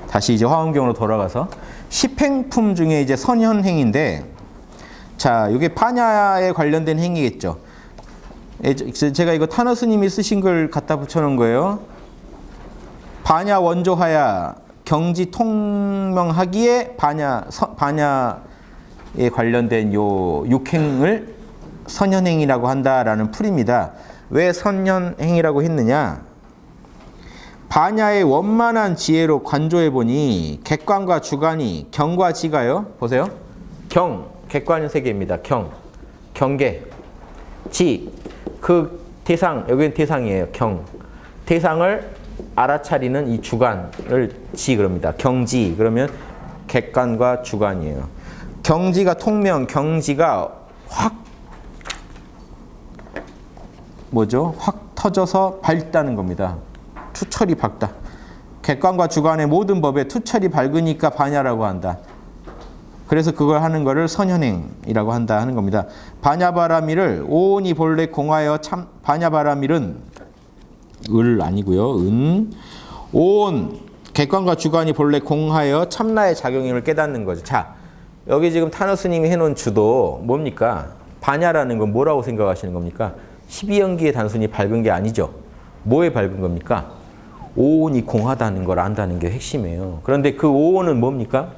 다시 이제 화엄경으로 돌아가서 십행품 중에 이제 선현행인데, 자, 이게 반야에 관련된 행위겠죠. 제가 이거 탄어 스님이 쓰신 걸 갖다 붙여놓은 거예요. 반야 원조하야 경지 통명하기에 반야에 관련된 요 육행을 선현행이라고 한다라는 풀입니다. 왜 선현행이라고 했느냐? 반야의 원만한 지혜로 관조해 보니 객관과 주관이 경과 지가요. 보세요. 경, 객관은 세 개입니다. 경, 경계, 지, 그 대상, 여기는 대상이에요. 경, 대상을 알아차리는 이 주관을 지 그럽니다. 경지, 그러면 객관과 주관이에요. 경지가 통명, 경지가 확 뭐죠? 확 터져서 밝다는 겁니다. 투철이 밝다. 객관과 주관의 모든 법에 투철이 밝으니까 반야라고 한다. 그래서 그걸 하는 거를 선현행이라고 한다 하는 겁니다. 반야바라밀을 오온이 본래 공하여 참, 반야바라밀은 을 아니고요. 은 오온 객관과 주관이 본래 공하여 참나의 작용임을 깨닫는 거죠. 자, 여기 지금 탄어 스님이 해놓은 주도 뭡니까? 반야라는 건 뭐라고 생각하시는 겁니까? 12연기에 단순히 밝은 게 아니죠. 뭐에 밝은 겁니까? 오온이 공하다는 걸 안다는 게 핵심이에요. 그런데 그 오온은 뭡니까?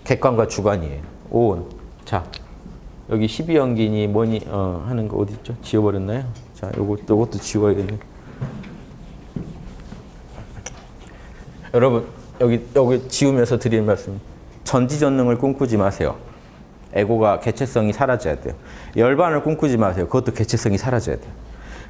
객관과 주관이에요. 오온. 자, 여기 12연기니 뭐니 하는 거 어디 있죠? 지워버렸나요? 자, 요것도 지워야겠네. 여러분, 여기 지우면서 드릴 말씀. 전지전능을 꿈꾸지 마세요. 에고가 개체성이 사라져야 돼요. 열반을 꿈꾸지 마세요. 그것도 개체성이 사라져야 돼요.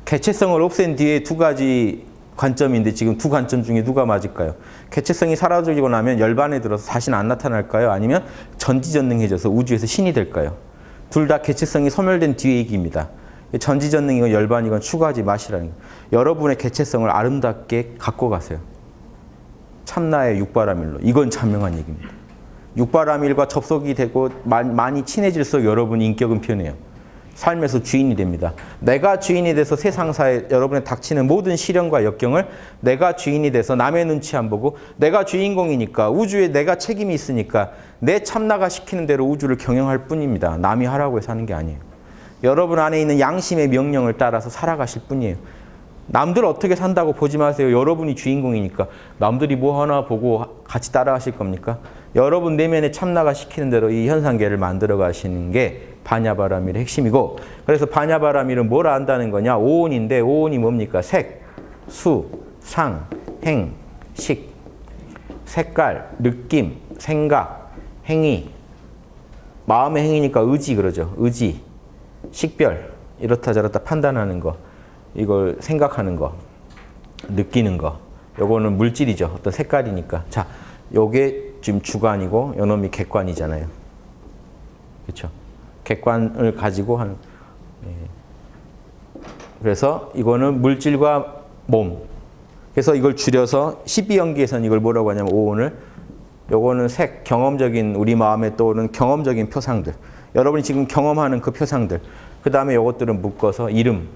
개체성을 없앤 뒤에 두 가지 관점인데 지금 두 관점 중에 누가 맞을까요? 개체성이 사라지고 나면 열반에 들어서 다시는 안 나타날까요? 아니면 전지전능해져서 우주에서 신이 될까요? 둘 다 개체성이 소멸된 뒤의 얘기입니다. 전지전능이건 열반이건 추구하지 마시라는 거예요. 여러분의 개체성을 아름답게 갖고 가세요. 참나의 육바라밀로. 이건 자명한 얘기입니다. 육바라밀과 접속이 되고 많이 친해질수록 여러분 인격은 변해요. 삶에서 주인이 됩니다. 내가 주인이 돼서 세상사에 여러분의 닥치는 모든 시련과 역경을 내가 주인이 돼서 남의 눈치 안 보고 내가 주인공이니까 우주에 내가 책임이 있으니까 내 참나가 시키는 대로 우주를 경영할 뿐입니다. 남이 하라고 해서 하는 게 아니에요. 여러분 안에 있는 양심의 명령을 따라서 살아가실 뿐이에요. 남들 어떻게 산다고 보지 마세요. 여러분이 주인공이니까. 남들이 뭐 하나 보고 같이 따라가실 겁니까? 여러분 내면의 참나가 시키는 대로 이 현상계를 만들어 가시는 게 반야바라밀의 핵심이고, 그래서 반야바라밀은 뭘 안다는 거냐? 오온인데 오온이 뭡니까? 색, 수, 상, 행, 식. 색깔, 느낌, 생각, 행위. 마음의 행위니까 의지 그러죠. 의지, 식별, 이렇다 저렇다 판단하는 거. 이걸 생각하는 거, 느끼는 거. 요거는 물질이죠. 어떤 색깔이니까. 자, 요게 지금 주관이고 요놈이 객관이잖아요. 그렇죠? 객관을 가지고 한 그래서 이거는 물질과 몸. 그래서 이걸 줄여서 12연기에서는 이걸 뭐라고 하냐면 오온을, 요거는 색, 경험적인 우리 마음에 떠오르는 경험적인 표상들. 여러분이 지금 경험하는 그 표상들. 그 다음에 요것들은 묶어서 이름,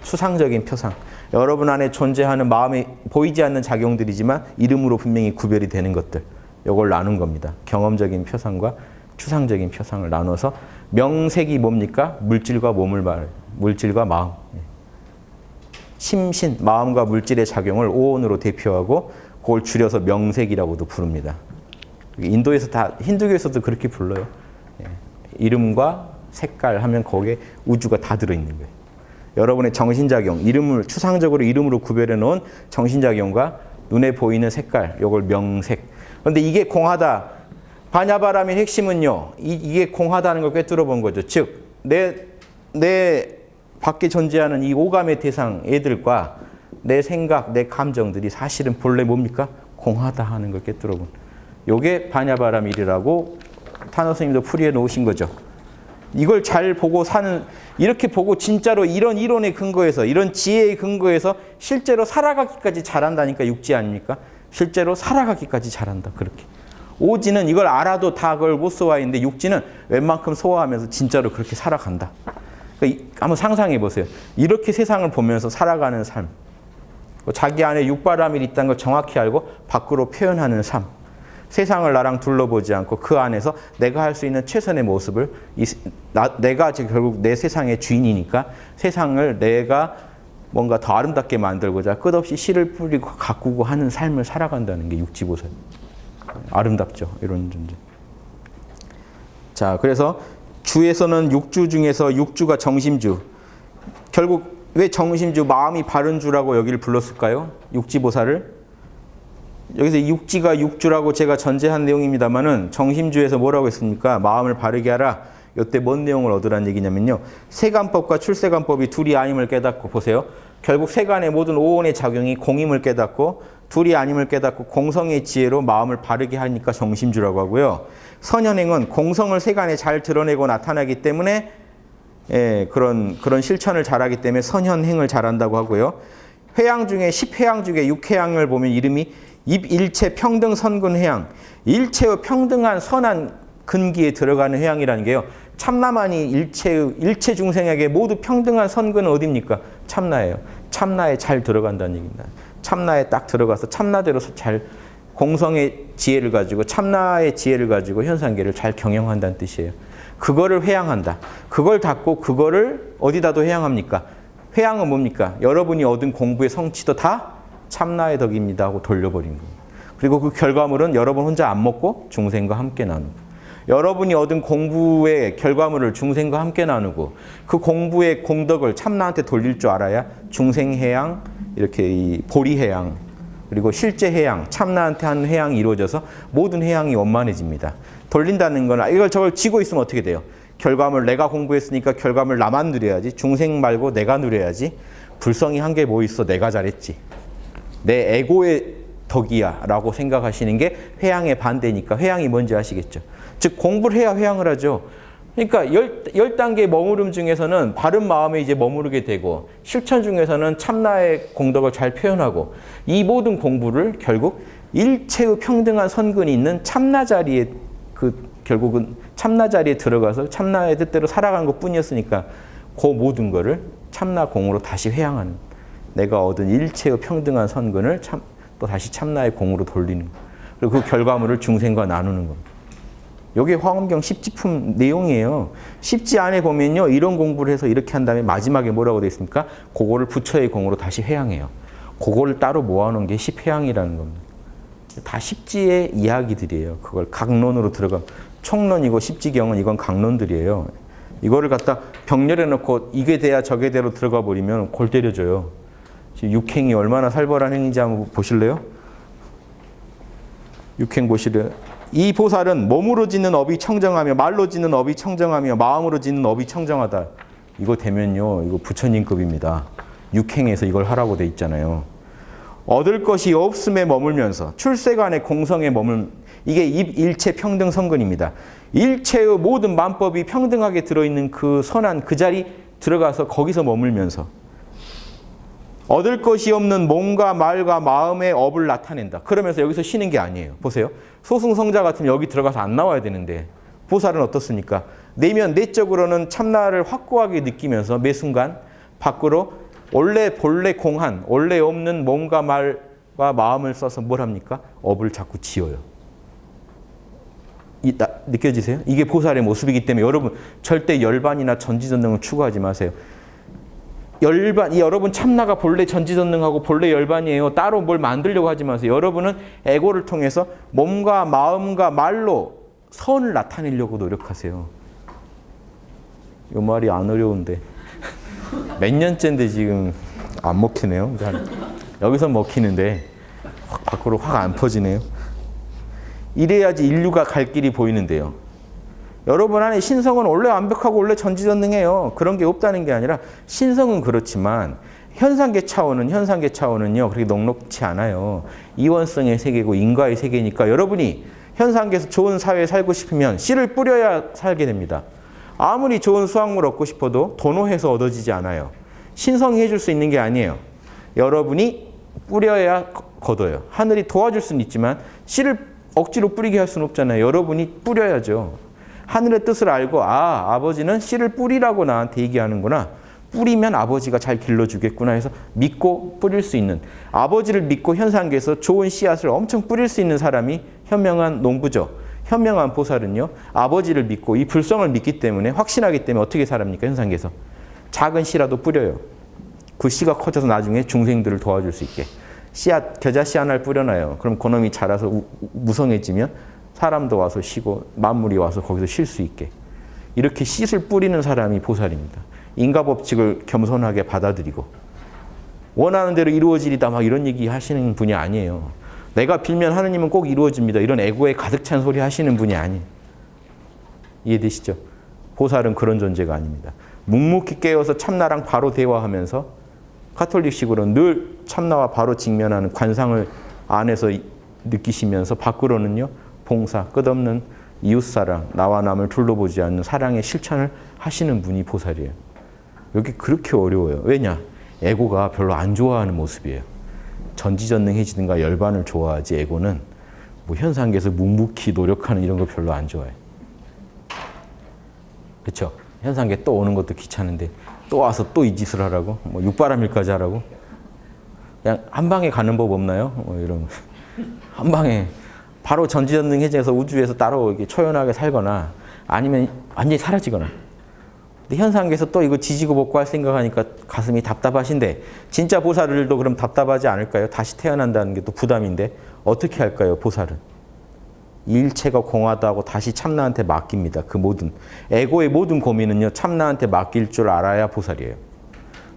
수상적인 표상. 여러분 안에 존재하는 마음에 보이지 않는 작용들이지만 이름으로 분명히 구별이 되는 것들. 요걸 나눈 겁니다. 경험적인 표상과 추상적인 표상을 나눠서 명색이 뭡니까? 물질과 몸을 말해요. 물질과 마음. 심신, 마음과 물질의 작용을 오온으로 대표하고 그걸 줄여서 명색이라고도 부릅니다. 인도에서 다, 힌두교에서도 그렇게 불러요. 이름과 색깔 하면 거기에 우주가 다 들어있는 거예요. 여러분의 정신작용, 이름을 추상적으로 이름으로 구별해 놓은 정신작용과 눈에 보이는 색깔, 요걸 명색. 그런데 이게 공하다. 반야바라밀 핵심은요, 이게 공하다는 걸 꿰뚫어 본 거죠. 즉, 내 밖에 존재하는 이 오감의 대상 애들과 내 생각, 내 감정들이 사실은 본래 뭡니까? 공하다 하는 걸 꿰뚫어 본. 요게 반야바라밀이라고 탄어 스님도 풀이해 놓으신 거죠. 이걸 잘 보고 사는, 이렇게 보고 진짜로 이런 이론의 근거에서, 이런 지혜의 근거에서 실제로 살아가기까지 잘한다니까 육지 아닙니까? 실제로 살아가기까지 잘한다. 그렇게. 오지는 이걸 알아도 다 그걸 못 소화했는데 육지는 웬만큼 소화하면서 진짜로 그렇게 살아간다. 그러니까 한번 상상해 보세요. 이렇게 세상을 보면서 살아가는 삶. 자기 안에 육바라밀이 있다는 걸 정확히 알고 밖으로 표현하는 삶. 세상을 나랑 둘러보지 않고 그 안에서 내가 할 수 있는 최선의 모습을 내가 결국 내 세상의 주인이니까 세상을 내가 뭔가 더 아름답게 만들고자 끝없이 씨를 뿌리고 가꾸고 하는 삶을 살아간다는 게 육지보살. 아름답죠. 이런 존재. 자, 그래서 주에서는 육주 중에서 육주가 정심주. 결국 왜 정심주, 마음이 바른 주라고 여기를 불렀을까요? 육지보살을. 여기서 육지가 육주라고 제가 전제한 내용입니다만은 정심주에서 뭐라고 했습니까? 마음을 바르게 하라. 이때 뭔 내용을 얻으란 얘기냐면요. 세간법과 출세간법이 둘이 아님을 깨닫고 보세요. 결국 세간의 모든 오온의 작용이 공임을 깨닫고 둘이 아님을 깨닫고 공성의 지혜로 마음을 바르게 하니까 정심주라고 하고요. 선현행은 공성을 세간에 잘 드러내고 나타나기 때문에 그런 실천을 잘하기 때문에 선현행을 잘한다고 하고요. 회양 중에 10회양 중에 6회양을 보면 이름이 입일체 평등 선근 회양, 일체의 평등한 선한 근기에 들어가는 회양이라는 게요. 참나만이 일체 중생에게 모두 평등한 선근은 어디입니까? 참나예요. 참나에 잘 들어간다는 얘기입니다. 참나에 딱 들어가서 참나대로 잘 공성의 지혜를 가지고 참나의 지혜를 가지고 현상계를 잘 경영한다는 뜻이에요. 그거를 회양한다. 그걸 닫고 그거를 어디다도 회양합니까? 회양은 뭡니까? 여러분이 얻은 공부의 성취도 다 참나의 덕입니다 하고 돌려버린 거예요. 그리고 그 결과물은 여러분 혼자 안 먹고 중생과 함께 나누고 여러분이 얻은 공부의 결과물을 중생과 함께 나누고 그 공부의 공덕을 참나한테 돌릴 줄 알아야 중생해양, 이렇게 이 보리해양, 그리고 실제해양, 참나한테 한 해양이 이루어져서 모든 해양이 원만해집니다. 돌린다는 건 이걸 저걸 쥐고 있으면 어떻게 돼요? 결과물 내가 공부했으니까 결과물 나만 누려야지. 중생 말고 내가 누려야지. 불성이 한 게 뭐 있어? 내가 잘했지. 내 에고의 덕이야 라고 생각하시는 게 회양의 반대니까 회양이 뭔지 아시겠죠? 즉 공부를 해야 회양을 하죠. 그러니까 10단계 머무름 중에서는 바른 마음에 이제 머무르게 되고 실천 중에서는 참나의 공덕을 잘 표현하고 이 모든 공부를 결국 일체의 평등한 선근이 있는 참나 자리에 결국은 참나 자리에 들어가서 참나의 뜻대로 살아가는 것 뿐이었으니까 그 모든 거를 참나 공으로 다시 회양하는 내가 얻은 일체의 평등한 선근을 또 다시 참나의 공으로 돌리는 거. 그리고 그 결과물을 중생과 나누는 겁니다. 이게 화엄경 십지품 내용이에요. 십지 안에 보면요. 이런 공부를 해서 이렇게 한 다음에 마지막에 뭐라고 되어 있습니까? 그거를 부처의 공으로 다시 회양해요. 그거를 따로 모아놓은 게 십회양이라는 겁니다. 다 십지의 이야기들이에요. 그걸 각론으로 들어가 총론이고 십지경은 이건 각론들이에요. 이거를 갖다 병렬해 놓고 이게 돼야 저게 대로 들어가 버리면 골 때려줘요. 지금 육행이 얼마나 살벌한 행위인지 한번 보실래요? 육행 보시래요. 이 보살은 몸으로 짓는 업이 청정하며 말로 짓는 업이 청정하며 마음으로 짓는 업이 청정하다. 이거 되면요. 이거 부처님급입니다. 육행에서 이걸 하라고 돼 있잖아요. 얻을 것이 없음에 머물면서 출세간의 공성에 이게 일체 평등 선근입니다. 일체의 모든 만법이 평등하게 들어있는 그 선한 그 자리 들어가서 거기서 머물면서 얻을 것이 없는 몸과 말과 마음의 업을 나타낸다. 그러면서 여기서 쉬는 게 아니에요. 보세요. 소승성자 같으면 여기 들어가서 안 나와야 되는데 보살은 어떻습니까? 내적으로는 참나를 확고하게 느끼면서 매 순간 밖으로 본래 공한, 원래 없는 몸과 말과 마음을 써서 뭘 합니까? 업을 자꾸 지어요. 느껴지세요? 이게 보살의 모습이기 때문에 여러분 절대 열반이나 전지전능을 추구하지 마세요. 여러분 참나가 본래 전지전능하고 본래 열반이에요. 따로 뭘 만들려고 하지 마세요. 여러분은 에고를 통해서 몸과 마음과 말로 선을 나타내려고 노력하세요. 이 말이 안 어려운데 몇 년째인데 지금 안 먹히네요. 여기서 먹히는데 밖으로 확 안 퍼지네요. 이래야지 인류가 갈 길이 보이는데요. 여러분 안에 신성은 원래 완벽하고 원래 전지전능해요. 그런 게 없다는 게 아니라 신성은 그렇지만 현상계 차원은요. 그렇게 넉넉치 않아요. 이원성의 세계고 인과의 세계니까 여러분이 현상계에서 좋은 사회에 살고 싶으면 씨를 뿌려야 살게 됩니다. 아무리 좋은 수확물 얻고 싶어도 도노해서 얻어지지 않아요. 신성이 해줄 수 있는 게 아니에요. 여러분이 뿌려야 거둬요. 하늘이 도와줄 수는 있지만 씨를 억지로 뿌리게 할 수는 없잖아요. 여러분이 뿌려야죠. 하늘의 뜻을 알고 아버지는 씨를 뿌리라고 나한테 얘기하는구나. 뿌리면 아버지가 잘 길러주겠구나 해서 믿고 뿌릴 수 있는, 아버지를 믿고 현상계에서 좋은 씨앗을 엄청 뿌릴 수 있는 사람이 현명한 농부죠. 현명한 보살은요, 아버지를 믿고 이 불성을 믿기 때문에, 확신하기 때문에 어떻게 살합니까? 현상계에서 작은 씨라도 뿌려요. 그 씨가 커져서 나중에 중생들을 도와줄 수 있게 씨앗, 겨자 씨 하나를 뿌려놔요. 그럼 그놈이 자라서 무성해지면 사람도 와서 쉬고 만물이 와서 거기서 쉴 수 있게, 이렇게 씨를 뿌리는 사람이 보살입니다. 인과법칙을 겸손하게 받아들이고 원하는 대로 이루어지리다 막 이런 얘기 하시는 분이 아니에요. 내가 빌면 하느님은 꼭 이루어집니다, 이런 에고에 가득 찬 소리 하시는 분이 아니에요. 이해되시죠? 보살은 그런 존재가 아닙니다. 묵묵히 깨어서 참나랑 바로 대화하면서 카톨릭식으로는 늘 참나와 바로 직면하는 관상을 안에서 느끼시면서 밖으로는요, 봉사, 끝없는 이웃사랑, 나와 남을 둘러보지 않는 사랑의 실천을 하시는 분이 보살이에요. 여기 그렇게 어려워요. 왜냐? 에고가 별로 안 좋아하는 모습이에요. 전지전능해지든가 열반을 좋아하지, 에고는 뭐 현상계에서 묵묵히 노력하는 이런 거 별로 안 좋아해요. 그렇죠? 현상계 또 오는 것도 귀찮은데 또 와서 또 이 짓을 하라고? 뭐 육바람일까지 하라고? 그냥 한 방에 가는 법 없나요? 뭐 이런 한 방에 바로 전지전능해져서 우주에서 따로 이렇게 초연하게 살거나 아니면 완전히 사라지거나. 근데 현상계에서 또 이거 지지고 볶고 할 생각하니까 가슴이 답답하신데, 진짜 보살들도 그럼 답답하지 않을까요? 다시 태어난다는 게 또 부담인데 어떻게 할까요? 보살은 일체가 공하다고 다시 참나한테 맡깁니다. 그 모든 에고의 모든 고민은요, 참나한테 맡길 줄 알아야 보살이에요.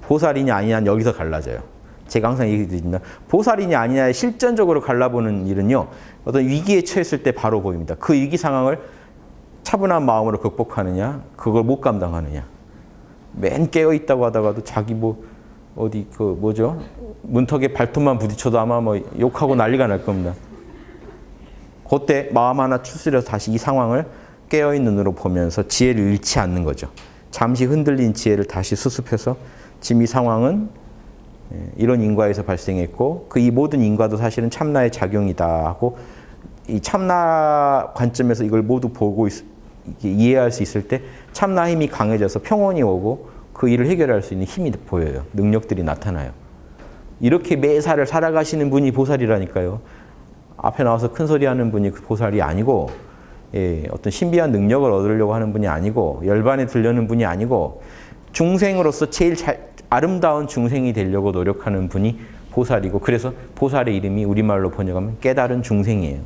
보살이냐 아니냐는 여기서 갈라져요. 제가 항상 얘기드립니다. 보살이냐 아니냐에 실전적으로 갈라보는 일은요, 어떤 위기에 처했을 때 바로 보입니다. 그 위기 상황을 차분한 마음으로 극복하느냐, 그걸 못 감당하느냐. 맨 깨어 있다고 하다가도 자기 뭐 어디 그 뭐죠? 문턱에 발톱만 부딪혀도 아마 뭐 욕하고 난리가 날 겁니다. 그때 마음 하나 추스려서 다시 이 상황을 깨어있는 눈으로 보면서 지혜를 잃지 않는 거죠. 잠시 흔들린 지혜를 다시 수습해서 지금 이 상황은 이런 인과에서 발생했고, 그 이 모든 인과도 사실은 참나의 작용이다 하고, 이 참나 관점에서 이걸 모두 보고 이해할 수 있을 때 참나 힘이 강해져서 평온이 오고 그 일을 해결할 수 있는 힘이 보여요. 능력들이 나타나요. 이렇게 매사를 살아가시는 분이 보살이라니까요. 앞에 나와서 큰 소리 하는 분이 그 보살이 아니고, 어떤 신비한 능력을 얻으려고 하는 분이 아니고, 열반에 들려는 분이 아니고, 중생으로서 제일 아름다운 중생이 되려고 노력하는 분이 보살이고, 그래서 보살의 이름이 우리말로 번역하면 깨달은 중생이에요.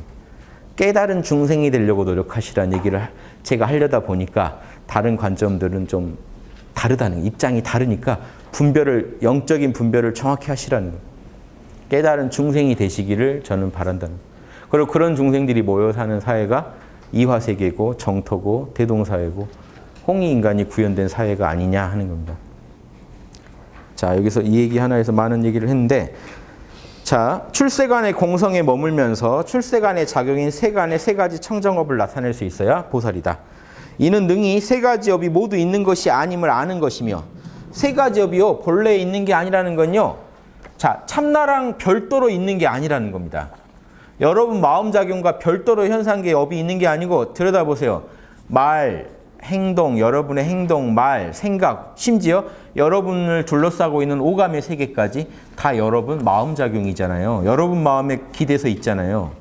깨달은 중생이 되려고 노력하시라는 얘기를 제가 하려다 보니까 다른 관점들은 좀 다르다는, 입장이 다르니까 영적인 분별을 정확히 하시라는 거예요. 깨달은 중생이 되시기를 저는 바란다는 거예요. 그리고 그런 중생들이 모여 사는 사회가 이화세계고 정토고 대동사회고 홍익인간이 구현된 사회가 아니냐 하는 겁니다. 자, 여기서 이 얘기 하나에서 많은 얘기를 했는데, 자, 출세간의 공성에 머물면서 출세간의 작용인 세간의 세 가지 청정업을 나타낼 수 있어야 보살이다. 이는 능히 세 가지 업이 모두 있는 것이 아님을 아는 것이며, 세 가지 업이요, 본래 있는 게 아니라는 건요, 자, 참나랑 별도로 있는 게 아니라는 겁니다. 여러분 마음작용과 별도로 현상계의 업이 있는 게 아니고, 들여다보세요. 말, 행동, 여러분의 행동, 말, 생각, 심지어 여러분을 둘러싸고 있는 오감의 세계까지 다 여러분 마음작용이잖아요. 여러분 마음에 기대서 있잖아요.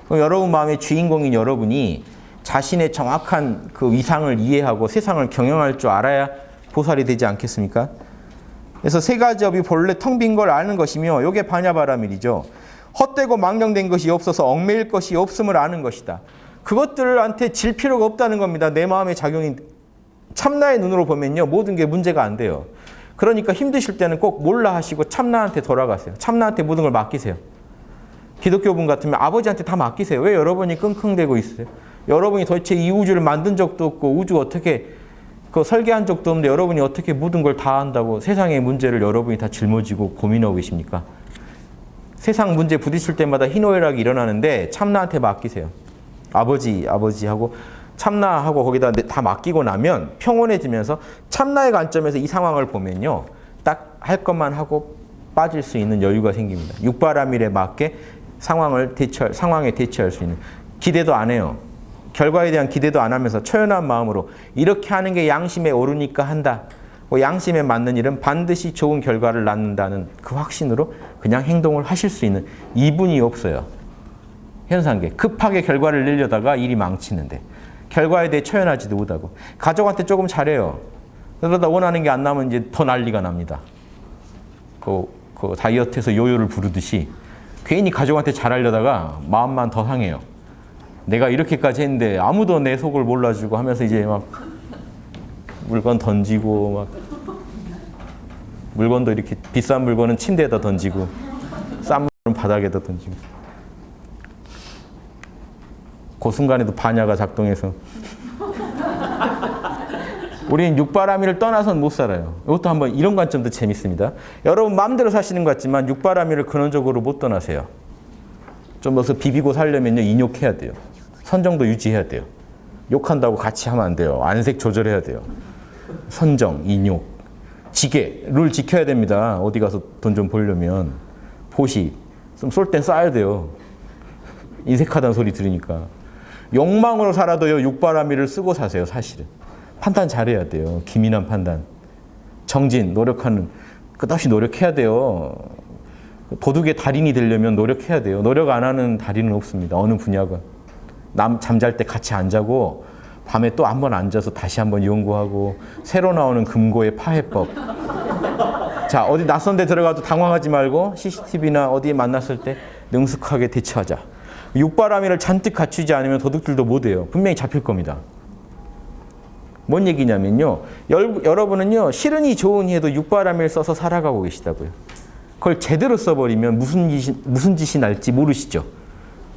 그럼 여러분 마음의 주인공인 여러분이 자신의 정확한 그 위상을 이해하고 세상을 경영할 줄 알아야 보살이 되지 않겠습니까? 그래서 세 가지 업이 본래 텅 빈 걸 아는 것이며, 요게 반야바라밀이죠. 헛되고 망령된 것이 없어서 얽매일 것이 없음을 아는 것이다. 그것들한테 질 필요가 없다는 겁니다. 내 마음의 작용이 참나의 눈으로 보면요, 모든 게 문제가 안 돼요. 그러니까 힘드실 때는 꼭 몰라 하시고 참나한테 돌아가세요. 참나한테 모든 걸 맡기세요. 기독교분 같으면 아버지한테 다 맡기세요. 왜 여러분이 끙끙대고 있어요? 여러분이 도대체 이 우주를 만든 적도 없고 우주 어떻게 그 설계한 적도 없는데 여러분이 어떻게 모든 걸 다 한다고 세상의 문제를 여러분이 다 짊어지고 고민하고 계십니까? 세상 문제 부딪힐 때마다 희노애락이 일어나는데 참나한테 맡기세요. 아버지 하고 참나하고 거기다 다 맡기고 나면 평온해지면서 참나의 관점에서 이 상황을 보면요, 딱 할 것만 하고 빠질 수 있는 여유가 생깁니다. 육바라밀에 맞게 상황에 대처할 수 있는, 기대도 안 해요. 결과에 대한 기대도 안 하면서 초연한 마음으로 이렇게 하는 게 양심에 오르니까 한다. 그 양심에 맞는 일은 반드시 좋은 결과를 낳는다는 그 확신으로 그냥 행동을 하실 수 있는 이분이 없어요. 현상계. 급하게 결과를 내려다가 일이 망치는데 결과에 대해 초연하지도 못하고 가족한테 조금 잘해요. 그러다 원하는 게 안 나면 이제 더 난리가 납니다. 그 다이어트에서 요요를 부르듯이 괜히 가족한테 잘하려다가 마음만 더 상해요. 내가 이렇게까지 했는데 아무도 내 속을 몰라주고 하면서 이제 막 물건 던지고 막 물건도 이렇게 비싼 물건은 침대에다 던지고 싼 물건은 바닥에다 던지고 그 순간에도 반야가 작동해서 우리는 육바라밀을 떠나서는 못 살아요. 이것도 한번 이런 관점도 재밌습니다. 여러분 마음대로 사시는 것 같지만 육바라밀을 근원적으로 못 떠나세요. 좀 더 비비고 살려면요 인욕해야 돼요. 선정도 유지해야 돼요. 욕한다고 같이 하면 안 돼요. 안색 조절해야 돼요. 선정, 인욕, 지게, 룰 지켜야 됩니다. 어디 가서 돈 좀 벌려면 포시, 좀 쏠 땐 쏴야 돼요. 인색하다는 소리 들으니까. 욕망으로 살아도요 육바라밀을 쓰고 사세요. 사실은. 판단 잘해야 돼요. 기민한 판단. 정진, 노력하는, 끝없이 노력해야 돼요. 도둑의 달인이 되려면 노력해야 돼요. 노력 안 하는 달인은 없습니다. 어느 분야가. 남 잠잘 때 같이 안 자고 밤에 또 한 번 앉아서 다시 한번 연구하고 새로 나오는 금고의 파해법. 자, 어디 낯선 데 들어가도 당황하지 말고 CCTV나 어디에 만났을 때 능숙하게 대처하자. 육바라밀을 잔뜩 갖추지 않으면 도둑들도 못해요. 분명히 잡힐 겁니다. 뭔 얘기냐면요. 여러분은요, 싫으니 좋으니 해도 육바라밀 써서 살아가고 계시다고요. 그걸 제대로 써버리면 무슨 짓이 날지 모르시죠.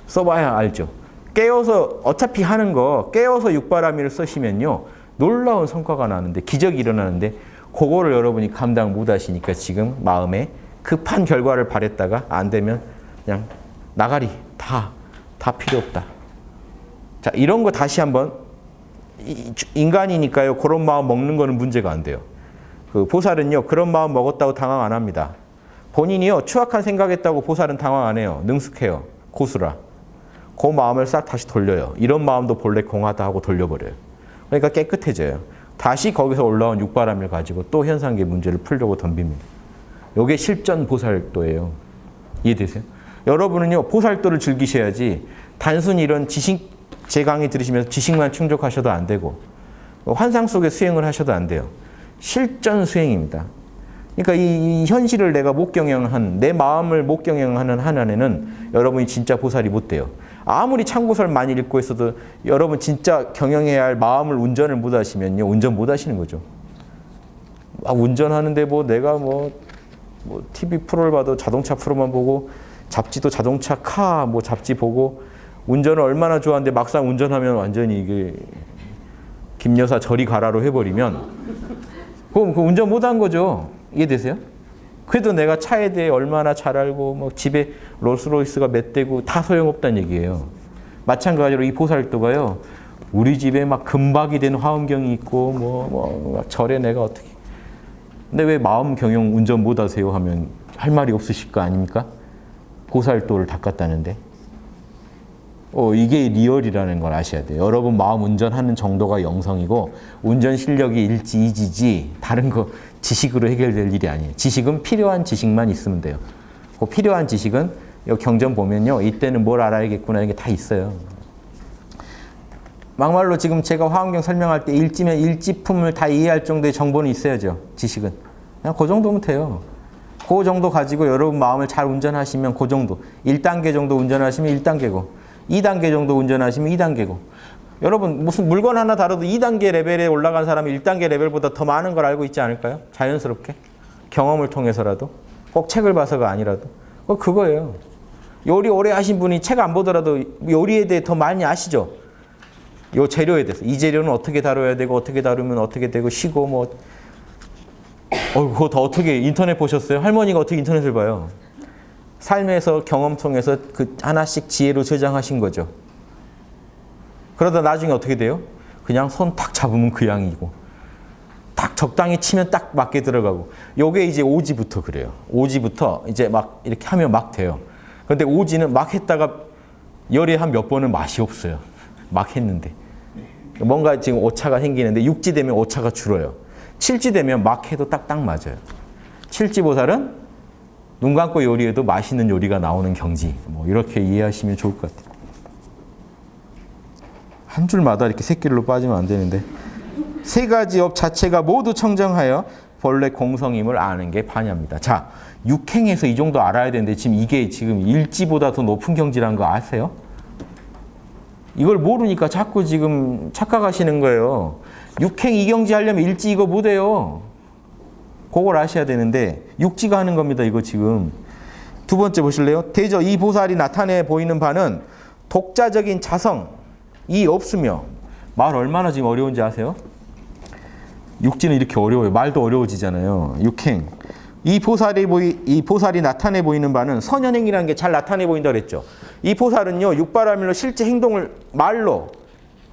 써봐야 알죠. 깨워서, 어차피 하는 거 깨워서 육바라밀을 쓰시면요. 놀라운 성과가 나는데, 기적이 일어나는데, 그거를 여러분이 감당 못 하시니까 지금 마음에 급한 결과를 바랬다가 안 되면 그냥 나가리, 다 필요 없다. 자, 이런 거 다시 한번 인간이니까요. 그런 마음 먹는 거는 문제가 안 돼요. 그 보살은요. 그런 마음 먹었다고 당황 안 합니다. 본인이요. 추악한 생각했다고 보살은 당황 안 해요. 능숙해요. 고수라. 그 마음을 싹 다시 돌려요. 이런 마음도 본래 공하다 하고 돌려버려요. 그러니까 깨끗해져요. 다시 거기서 올라온 육바람을 가지고 또 현상계 문제를 풀려고 덤빕니다. 이게 실전 보살도예요. 이해되세요? 여러분은요. 보살도를 즐기셔야지 단순히 이런 지식, 제 강의 들으시면서 지식만 충족하셔도 안 되고 환상 속에 수행을 하셔도 안 돼요. 실전 수행입니다. 그러니까 이 현실을 내가 못 경영한, 내 마음을 못 경영하는 한 안에는 여러분이 진짜 보살이 못 돼요. 아무리 참고설 많이 읽고 있어도 여러분 진짜 경영해야 할 마음을 운전을 못 하시면요. 운전 못 하시는 거죠. 운전하는데 내가 TV 프로를 봐도 자동차 프로만 보고 잡지도 자동차 잡지 보고 운전을 얼마나 좋아하는데 막상 운전하면 완전히 이게 김 여사 저리 가라로 해버리면 그럼 그 운전 못한 거죠. 이해되세요? 그래도 내가 차에 대해 얼마나 잘 알고 집에 롤스로이스가 몇 대고 다 소용없다는 얘기예요. 마찬가지로 이 보살도가요. 우리 집에 막 금박이 된 화엄경이 있고 절에 내가 어떻게 근데 왜 마음 경영 운전 못 하세요 하면 할 말이 없으실 거 아닙니까? 보살도를 닦았다는데 이게 리얼이라는 걸 아셔야 돼요. 여러분 마음 운전하는 정도가 영성이고 운전 실력이 일지 이지지 다른 거 지식으로 해결될 일이 아니에요. 지식은 필요한 지식만 있으면 돼요. 그 필요한 지식은 여기 경전 보면요. 이때는 뭘 알아야겠구나 이게 다 있어요. 막말로 지금 제가 화엄경 설명할 때 일지면 일지품을 다 이해할 정도의 정보는 있어야죠. 지식은. 그냥 그 정도면 돼요. 그 정도 가지고 여러분 마음을 잘 운전하시면 그 정도. 1단계 정도 운전하시면 1단계고 2단계 정도 운전하시면 2단계고 여러분 무슨 물건 하나 다뤄도 2단계 레벨에 올라간 사람이 1단계 레벨보다 더 많은 걸 알고 있지 않을까요? 자연스럽게. 경험을 통해서라도. 꼭 책을 봐서가 아니라도. 그거예요. 요리 오래 하신 분이 책 안 보더라도 요리에 대해 더 많이 아시죠? 요 재료에 대해서. 이 재료는 어떻게 다뤄야 되고 어떻게 다루면 어떻게 되고 쉬고 그거 다 어떻게 인터넷 보셨어요? 할머니가 어떻게 인터넷을 봐요? 삶에서 경험 통해서 그 하나씩 지혜로 저장하신 거죠. 그러다 나중에 어떻게 돼요? 그냥 손 탁 잡으면 그 양이고 딱 적당히 치면 딱 맞게 들어가고 요게 이제 오지부터 그래요. 오지부터 이제 막 이렇게 하면 막 돼요. 그런데 오지는 막 했다가 열에 한 몇 번은 맛이 없어요. 막 했는데 뭔가 지금 오차가 생기는데 육지 되면 오차가 줄어요. 칠지되면 막 해도 딱딱 맞아요. 칠지보살은 눈 감고 요리해도 맛있는 요리가 나오는 경지. 뭐 이렇게 이해하시면 좋을 것 같아요. 한 줄마다 이렇게 새끼로 빠지면 안 되는데. 세 가지 업 자체가 모두 청정하여 본래 공성임을 아는 게 반야입니다. 자, 육행에서 이 정도 알아야 되는데 지금 이게 지금 일지보다 더 높은 경지라는 거 아세요? 이걸 모르니까 자꾸 지금 착각하시는 거예요. 육행 이경지 하려면 일지 이거 못해요. 그걸 아셔야 되는데 육지가 하는 겁니다. 이거 지금. 두 번째 보실래요? 대저 이 보살이 나타내 보이는 바는 독자적인 자성이 없으며 말 얼마나 지금 어려운지 아세요? 육지는 이렇게 어려워요. 말도 어려워지잖아요. 육행. 이 보살이 나타내 보이는 바는 선현행이라는 게 잘 나타내 보인다 그랬죠. 이 보살은요, 육바라밀로 실제 행동을 말로,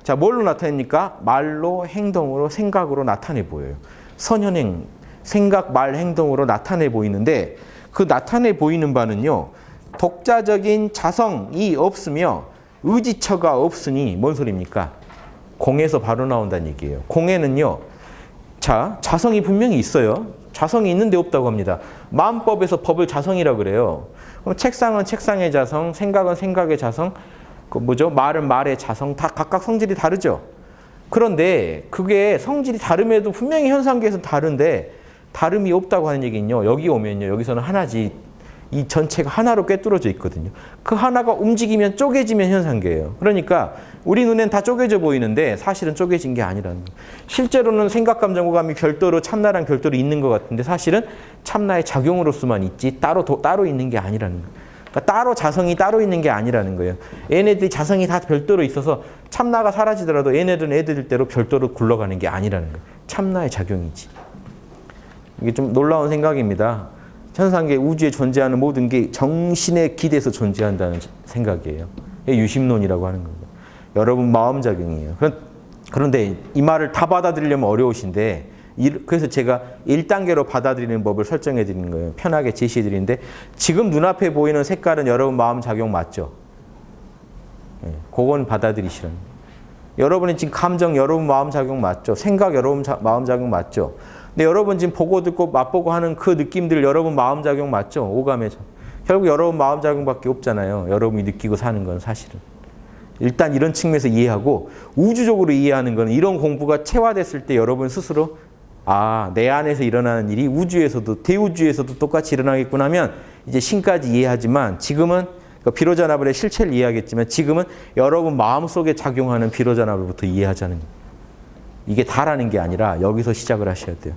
자, 뭘로 나타냅니까? 말로, 행동으로, 생각으로 나타내 보여요. 선현행, 생각, 말, 행동으로 나타내 보이는데 그 나타내 보이는 바는요, 독자적인 자성이 없으며 의지처가 없으니 뭔 소리입니까? 공에서 바로 나온다는 얘기예요. 공에는요, 자, 자성이 분명히 있어요. 자성이 있는데 없다고 합니다. 마음법에서 법을 자성이라고 그래요. 그럼 책상은 책상의 자성, 생각은 생각의 자성, 그 뭐죠? 말은 말의 자성, 다 각각 성질이 다르죠. 그런데 그게 성질이 다름에도 분명히 현상계에서 다른데 다름이 없다고 하는 얘기는요. 여기 오면요. 여기서는 하나지. 이 전체가 하나로 꿰뚫어져 있거든요. 그 하나가 움직이면 쪼개지면 현상계예요. 그러니까 우리 눈엔 다 쪼개져 보이는데 사실은 쪼개진 게 아니라는 거예요. 실제로는 생각, 감정, 오감이 별도로 참나랑 별도로 있는 것 같은데 사실은 참나의 작용으로서만 있지 따로 있는 게 아니라는 거예요. 그러니까 따로 자성이 따로 있는 게 아니라는 거예요. 얘네들이 자성이 다 별도로 있어서 참나가 사라지더라도 얘네들은 애들대로 별도로 굴러가는 게 아니라는 거예요. 참나의 작용이지. 이게 좀 놀라운 생각입니다. 천상계 우주에 존재하는 모든 게 정신에 기대서 존재한다는 생각이에요. 유심론이라고 하는 겁니다. 여러분 마음작용이에요. 그런데 이 말을 다 받아들이려면 어려우신데 그래서 제가 1단계로 받아들이는 법을 설정해 드리는 거예요. 편하게 제시해 드리는데 지금 눈앞에 보이는 색깔은 여러분 마음작용 맞죠? 그건 받아들이시라는 거예요. 여러분이 지금 감정 여러분 마음작용 맞죠? 생각 여러분 마음작용 맞죠? 근데 여러분 지금 보고 듣고 맛보고 하는 그 느낌들 여러분 마음작용 맞죠? 오감의 결국 여러분 마음작용밖에 없잖아요. 여러분이 느끼고 사는 건 사실은. 일단 이런 측면에서 이해하고 우주적으로 이해하는 건 이런 공부가 체화됐을 때 여러분 스스로 아, 내 안에서 일어나는 일이 우주에서도 대우주에서도 똑같이 일어나겠구나 하면 이제 신까지 이해하지만 지금은 비로자나불의 실체를 이해하겠지만 지금은 여러분 마음속에 작용하는 비로자나불부터 이해하자는 거예요. 이게 다라는 게 아니라 여기서 시작을 하셔야 돼요.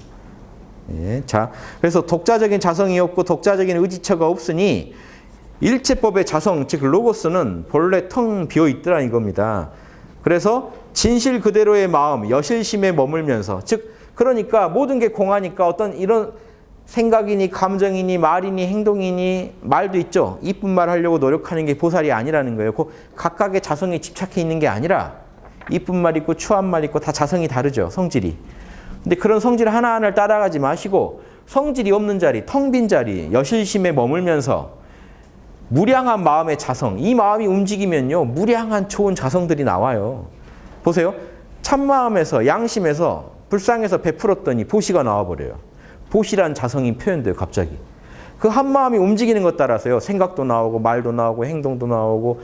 예, 자, 그래서 독자적인 자성이 없고 독자적인 의지처가 없으니 일체법의 자성, 즉 로고스는 본래 텅 비어 있더라 이겁니다. 그래서 진실 그대로의 마음, 여실심에 머물면서, 즉 그러니까 모든 게 공하니까 어떤 이런 생각이니 감정이니 말이니 행동이니 말도 있죠. 이쁜 말 하려고 노력하는 게 보살이 아니라는 거예요. 그 각각의 자성에 집착해 있는 게 아니라 이쁜 말 있고 추한 말 있고 다 자성이 다르죠. 성질이. 근데 그런 성질 하나하나를 따라가지 마시고 성질이 없는 자리, 텅 빈 자리, 여실심에 머물면서 무량한 마음의 자성, 이 마음이 움직이면요. 무량한 좋은 자성들이 나와요. 보세요. 참마음에서 양심에서 불상에서 베풀었더니 보시가 나와버려요. 보시란 자성이 표현돼요. 갑자기. 그 한 마음이 움직이는 것 따라서요. 생각도 나오고 말도 나오고 행동도 나오고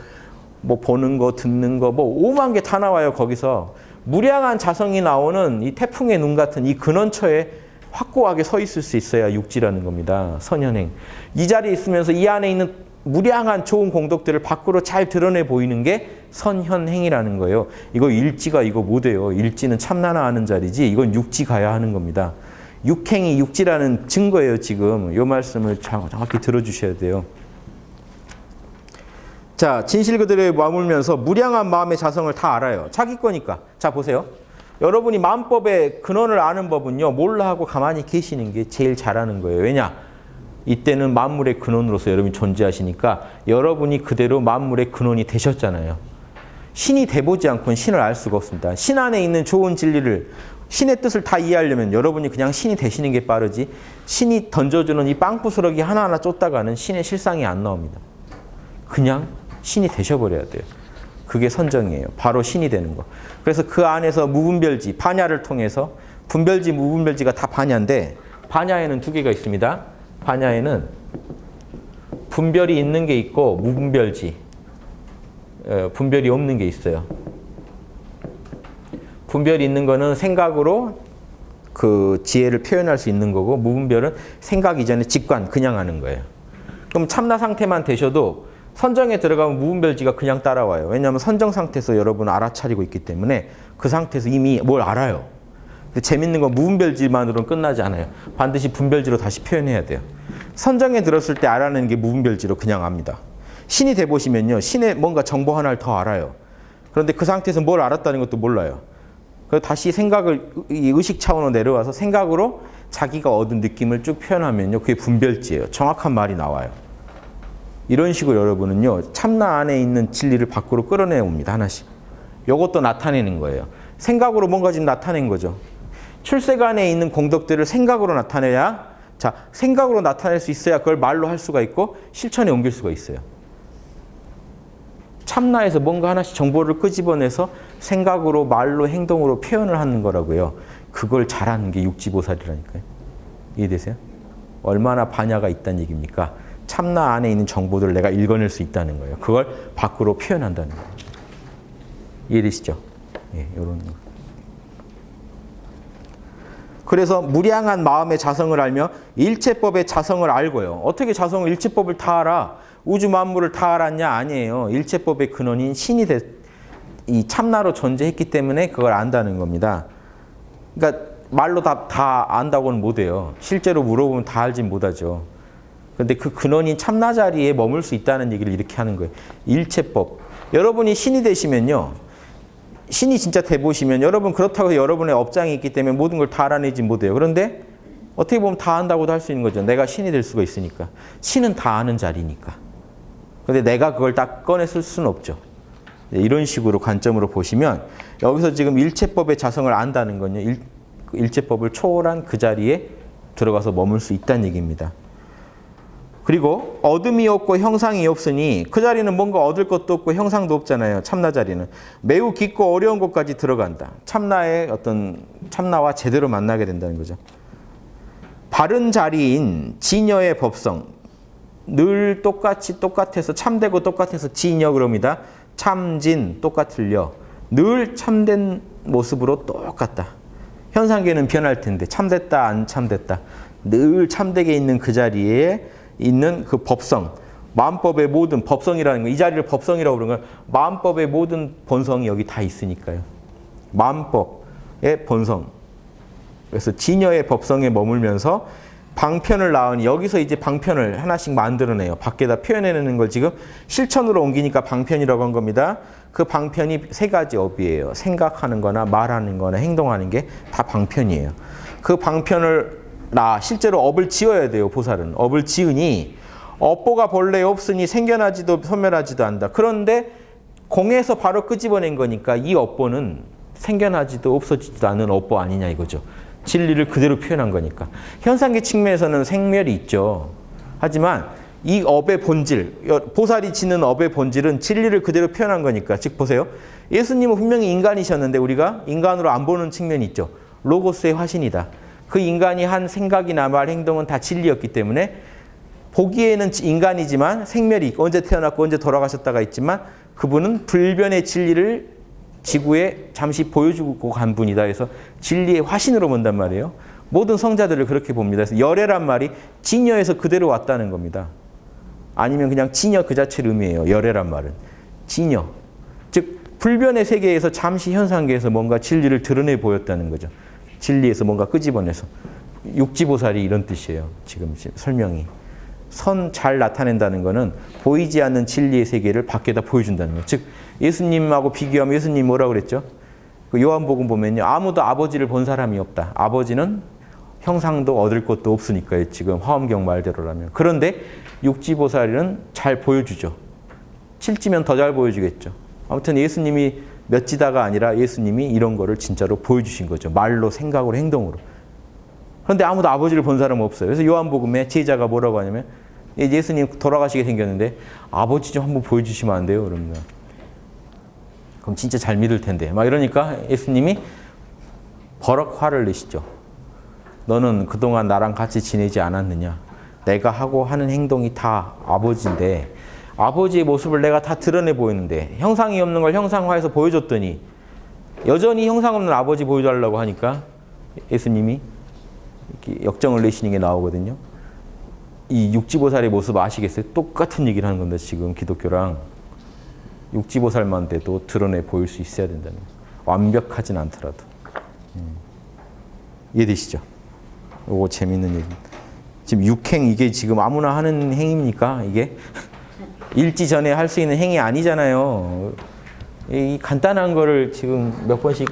뭐 보는 거, 듣는 거, 뭐 오만 개 다 나와요. 거기서 무량한 자성이 나오는 이 태풍의 눈 같은 이 근원처에 확고하게 서 있을 수 있어야 육지라는 겁니다. 선현행. 이 자리에 있으면서 이 안에 있는 무량한 좋은 공덕들을 밖으로 잘 드러내 보이는 게 선현행이라는 거예요. 이거 일지가 이거 못해요. 일지는 참나나 하는 자리지 이건 육지 가야 하는 겁니다. 육행이 육지라는 증거예요. 지금 이 말씀을 정확히 들어주셔야 돼요. 자, 진실 그대로에 머물면서 무량한 마음의 자성을 다 알아요. 자기 거니까. 자, 보세요. 여러분이 마음법의 근원을 아는 법은요. 몰라 하고 가만히 계시는 게 제일 잘하는 거예요. 왜냐? 이때는 만물의 근원으로서 여러분이 존재하시니까 여러분이 그대로 만물의 근원이 되셨잖아요. 신이 돼보지 않고는 신을 알 수가 없습니다. 신 안에 있는 좋은 진리를 신의 뜻을 다 이해하려면 여러분이 그냥 신이 되시는 게 빠르지 신이 던져주는 이 빵부스러기 하나하나 쫓다가는 신의 실상이 안 나옵니다. 그냥 신이 되셔버려야 돼요. 그게 선정이에요. 바로 신이 되는 거. 그래서 그 안에서 무분별지, 반야를 통해서 분별지, 무분별지가 다 반야인데 반야에는 두 개가 있습니다. 반야에는 분별이 있는 게 있고 무분별지, 분별이 없는 게 있어요. 분별이 있는 거는 생각으로 그 지혜를 표현할 수 있는 거고 무분별은 생각 이전에 직관, 그냥 하는 거예요. 그럼 참나 상태만 되셔도 선정에 들어가면 무분별지가 그냥 따라와요. 왜냐하면 선정 상태에서 여러분은 알아차리고 있기 때문에 그 상태에서 이미 뭘 알아요. 근데 재밌는 건 무분별지만으로는 끝나지 않아요. 반드시 분별지로 다시 표현해야 돼요. 선정에 들었을 때 알아내는 게 무분별지로 그냥 압니다. 신이 돼보시면요. 신의 뭔가 정보 하나를 더 알아요. 그런데 그 상태에서 뭘 알았다는 것도 몰라요. 그래서 다시 생각을 의식 차원으로 내려와서 생각으로 자기가 얻은 느낌을 쭉 표현하면요. 그게 분별지예요. 정확한 말이 나와요. 이런 식으로 여러분은요. 참나 안에 있는 진리를 밖으로 끌어내옵니다. 하나씩. 이것도 나타내는 거예요. 생각으로 뭔가 지금 나타낸 거죠. 출세관에 있는 공덕들을 생각으로 나타내야, 자, 생각으로 나타낼 수 있어야 그걸 말로 할 수가 있고 실천에 옮길 수가 있어요. 참나에서 뭔가 하나씩 정보를 끄집어내서 생각으로, 말로, 행동으로 표현을 하는 거라고요. 그걸 잘하는 게 육지보살이라니까요. 이해되세요? 얼마나 반야가 있다는 얘기입니까? 참나 안에 있는 정보들을 내가 읽어낼 수 있다는 거예요. 그걸 밖으로 표현한다는 거예요. 이해되시죠? 예, 요런 거. 그래서 무량한 마음의 자성을 알며 일체법의 자성을 알고요. 어떻게 자성을 일체법을 다 알아? 우주 만물을 다 알았냐? 아니에요. 일체법의 근원인 신이 이 참나로 존재했기 때문에 그걸 안다는 겁니다. 그러니까 말로 다 안다고는 못해요. 실제로 물어보면 다 알진 못하죠. 그런데 그 근원인 참나 자리에 머물 수 있다는 얘기를 이렇게 하는 거예요. 일체법. 여러분이 신이 되시면요. 신이 진짜 돼보시면 여러분 그렇다고 해서 여러분의 업장이 있기 때문에 모든 걸 다 알아내지 못해요. 그런데 어떻게 보면 다 안다고도 할 수 있는 거죠. 내가 신이 될 수가 있으니까. 신은 다 아는 자리니까. 그런데 내가 그걸 딱 꺼냈을 수는 없죠. 이런 식으로 관점으로 보시면 여기서 지금 일체법의 자성을 안다는 건요. 일체법을 초월한 그 자리에 들어가서 머물 수 있다는 얘기입니다. 그리고 어둠이 없고 형상이 없으니 그 자리는 뭔가 얻을 것도 없고 형상도 없잖아요. 참나 자리는. 매우 깊고 어려운 곳까지 들어간다. 참나의 참나와 제대로 만나게 된다는 거죠. 바른 자리인 진여의 법성. 늘 똑같아서 참되고 똑같아서 진여 그럽니다. 참진 똑같을려. 늘 참된 모습으로 똑같다. 현상계는 변할 텐데 참됐다 안 참됐다. 늘 참되게 있는 그 자리에 있는 그 법성, 마음법의 모든 법성이라는 거, 이 자리를 법성이라고 부르는 건 마음법의 모든 본성이 여기 다 있으니까요. 마음법의 본성. 그래서 진여의 법성에 머물면서 방편을 낳으니 여기서 이제 방편을 하나씩 만들어내요. 밖에다 표현해내는 걸 지금 실천으로 옮기니까 방편이라고 한 겁니다. 그 방편이 세 가지 업이에요. 생각하는 거나 말하는 거나 행동하는 게 다 방편이에요. 그 방편을 실제로 업을 지어야 돼요. 보살은. 업을 지으니 업보가 본래 없으니 생겨나지도 소멸하지도 않는다. 그런데 공에서 바로 끄집어낸 거니까 이 업보는 생겨나지도 없어지지도 않는 업보 아니냐 이거죠. 진리를 그대로 표현한 거니까. 현상계 측면에서는 생멸이 있죠. 하지만 이 업의 본질, 보살이 지는 업의 본질은 진리를 그대로 표현한 거니까. 즉 보세요. 예수님은 분명히 인간이셨는데 우리가 인간으로 안 보는 측면이 있죠. 로고스의 화신이다. 그 인간이 한 생각이나 말, 행동은 다 진리였기 때문에 보기에는 인간이지만 생멸이 있고 언제 태어났고 언제 돌아가셨다가 있지만 그분은 불변의 진리를 지구에 잠시 보여주고 간 분이다. 그래서 진리의 화신으로 본단 말이에요. 모든 성자들을 그렇게 봅니다. 그래서 열애란 말이 진여에서 그대로 왔다는 겁니다. 아니면 그냥 진여 그 자체를 의미해요. 열애란 말은. 진여. 즉 불변의 세계에서 잠시 현상계에서 뭔가 진리를 드러내 보였다는 거죠. 진리에서 뭔가 끄집어내서. 육지보살이 이런 뜻이에요. 지금 설명이. 선 잘 나타낸다는 것은 보이지 않는 진리의 세계를 밖에다 보여준다는 거예요. 즉 예수님하고 비교하면 예수님이 뭐라고 그랬죠? 그 요한복음 보면요. 아무도 아버지를 본 사람이 없다. 아버지는 형상도 얻을 것도 없으니까요. 지금 화엄경 말대로라면. 그런데 육지보살은 잘 보여주죠. 7지면 더 잘 보여주겠죠. 아무튼 예수님이 몇 지다가 아니라 예수님이 이런 거를 진짜로 보여주신 거죠. 말로, 생각으로, 행동으로. 그런데 아무도 아버지를 본 사람은 없어요. 그래서 요한복음에 제자가 뭐라고 하냐면 예수님 돌아가시게 생겼는데 아버지 좀 한번 보여주시면 안 돼요? 그럽니다. 그럼 진짜 잘 믿을 텐데. 막 이러니까 예수님이 버럭 화를 내시죠. 너는 그동안 나랑 같이 지내지 않았느냐. 내가 하고 하는 행동이 다 아버지인데 아버지의 모습을 내가 다 드러내 보이는데 형상이 없는 걸 형상화해서 보여줬더니 여전히 형상 없는 아버지 보여달라고 하니까 예수님이 이렇게 역정을 내시는 게 나오거든요. 이 육지보살의 모습 아시겠어요? 똑같은 얘기를 하는 건데 지금 기독교랑 육지보살만 돼도 드러내 보일 수 있어야 된다는 거예요. 완벽하진 않더라도. 이해되시죠? 요거 재밌는 얘기. 지금 육행 이게 지금 아무나 하는 행위입니까? 이게? 일지 전에 할 수 있는 행위 아니잖아요. 이 간단한 거를 지금 몇 번씩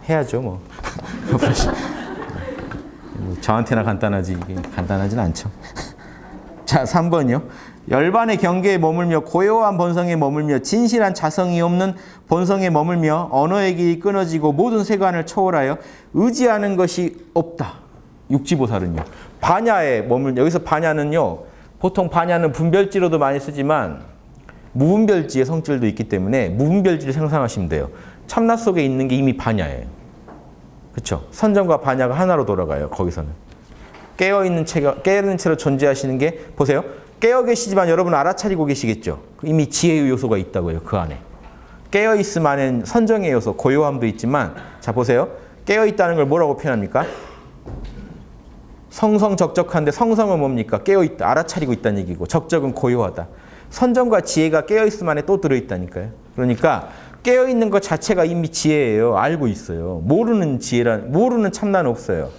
해야죠, 뭐. 몇 번씩. 저한테나 간단하지 이게 간단하진 않죠. 자, 3번이요. 열반의 경계에 머물며 고요한 본성에 머물며 진실한 자성이 없는 본성에 머물며 언어의 길이 끊어지고 모든 세관을 초월하여 의지하는 것이 없다. 육지보살은요. 반야에 여기서 반야는요. 보통 반야는 분별지로도 많이 쓰지만 무분별지의 성질도 있기 때문에 무분별지를 생각하시면 돼요. 참나 속에 있는 게 이미 반야예요. 그렇죠? 선정과 반야가 하나로 돌아가요. 거기서는. 깨어있는 채로 존재하시는 게 보세요. 깨어 계시지만 여러분 알아차리고 계시겠죠? 이미 지혜의 요소가 있다고요. 그 안에. 깨어있음 안에는 선정의 요소, 고요함도 있지만 자 보세요. 깨어있다는 걸 뭐라고 표현합니까? 성성적적한데 성성은 뭡니까? 깨어있다, 알아차리고 있다는 얘기고 적적은 고요하다. 선정과 지혜가 깨어있음 안에 또 들어있다니까요. 그러니까 깨어있는 것 자체가 이미 지혜예요. 알고 있어요. 모르는 참나는 없어요.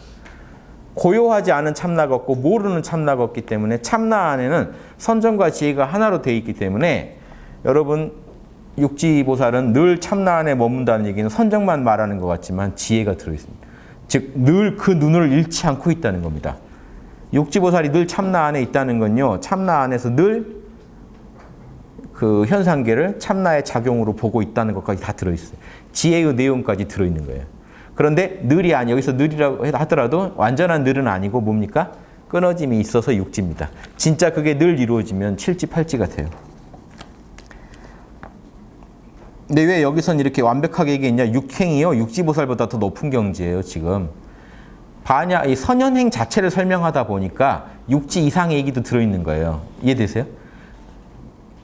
고요하지 않은 참나가 없고 모르는 참나가 없기 때문에 참나 안에는 선정과 지혜가 하나로 되어 있기 때문에 여러분 육지보살은 늘 참나 안에 머문다는 얘기는 선정만 말하는 것 같지만 지혜가 들어있습니다. 즉 늘 그 눈을 잃지 않고 있다는 겁니다. 육지보살이 늘 참나 안에 있다는 건요. 참나 안에서 늘 그 현상계를 참나의 작용으로 보고 있다는 것까지 다 들어있어요. 지혜의 내용까지 들어있는 거예요. 그런데 늘이 여기서 늘이라고 하더라도 완전한 늘은 아니고 뭡니까? 끊어짐이 있어서 육지입니다. 진짜 그게 늘 이루어지면 7지 8지 같아요. 근데 왜 여기선 이렇게 완벽하게 얘기했냐? 육행이요. 육지보살보다 더 높은 경지예요. 지금. 이 선현행 자체를 설명하다 보니까 육지 이상의 얘기도 들어있는 거예요. 이해되세요?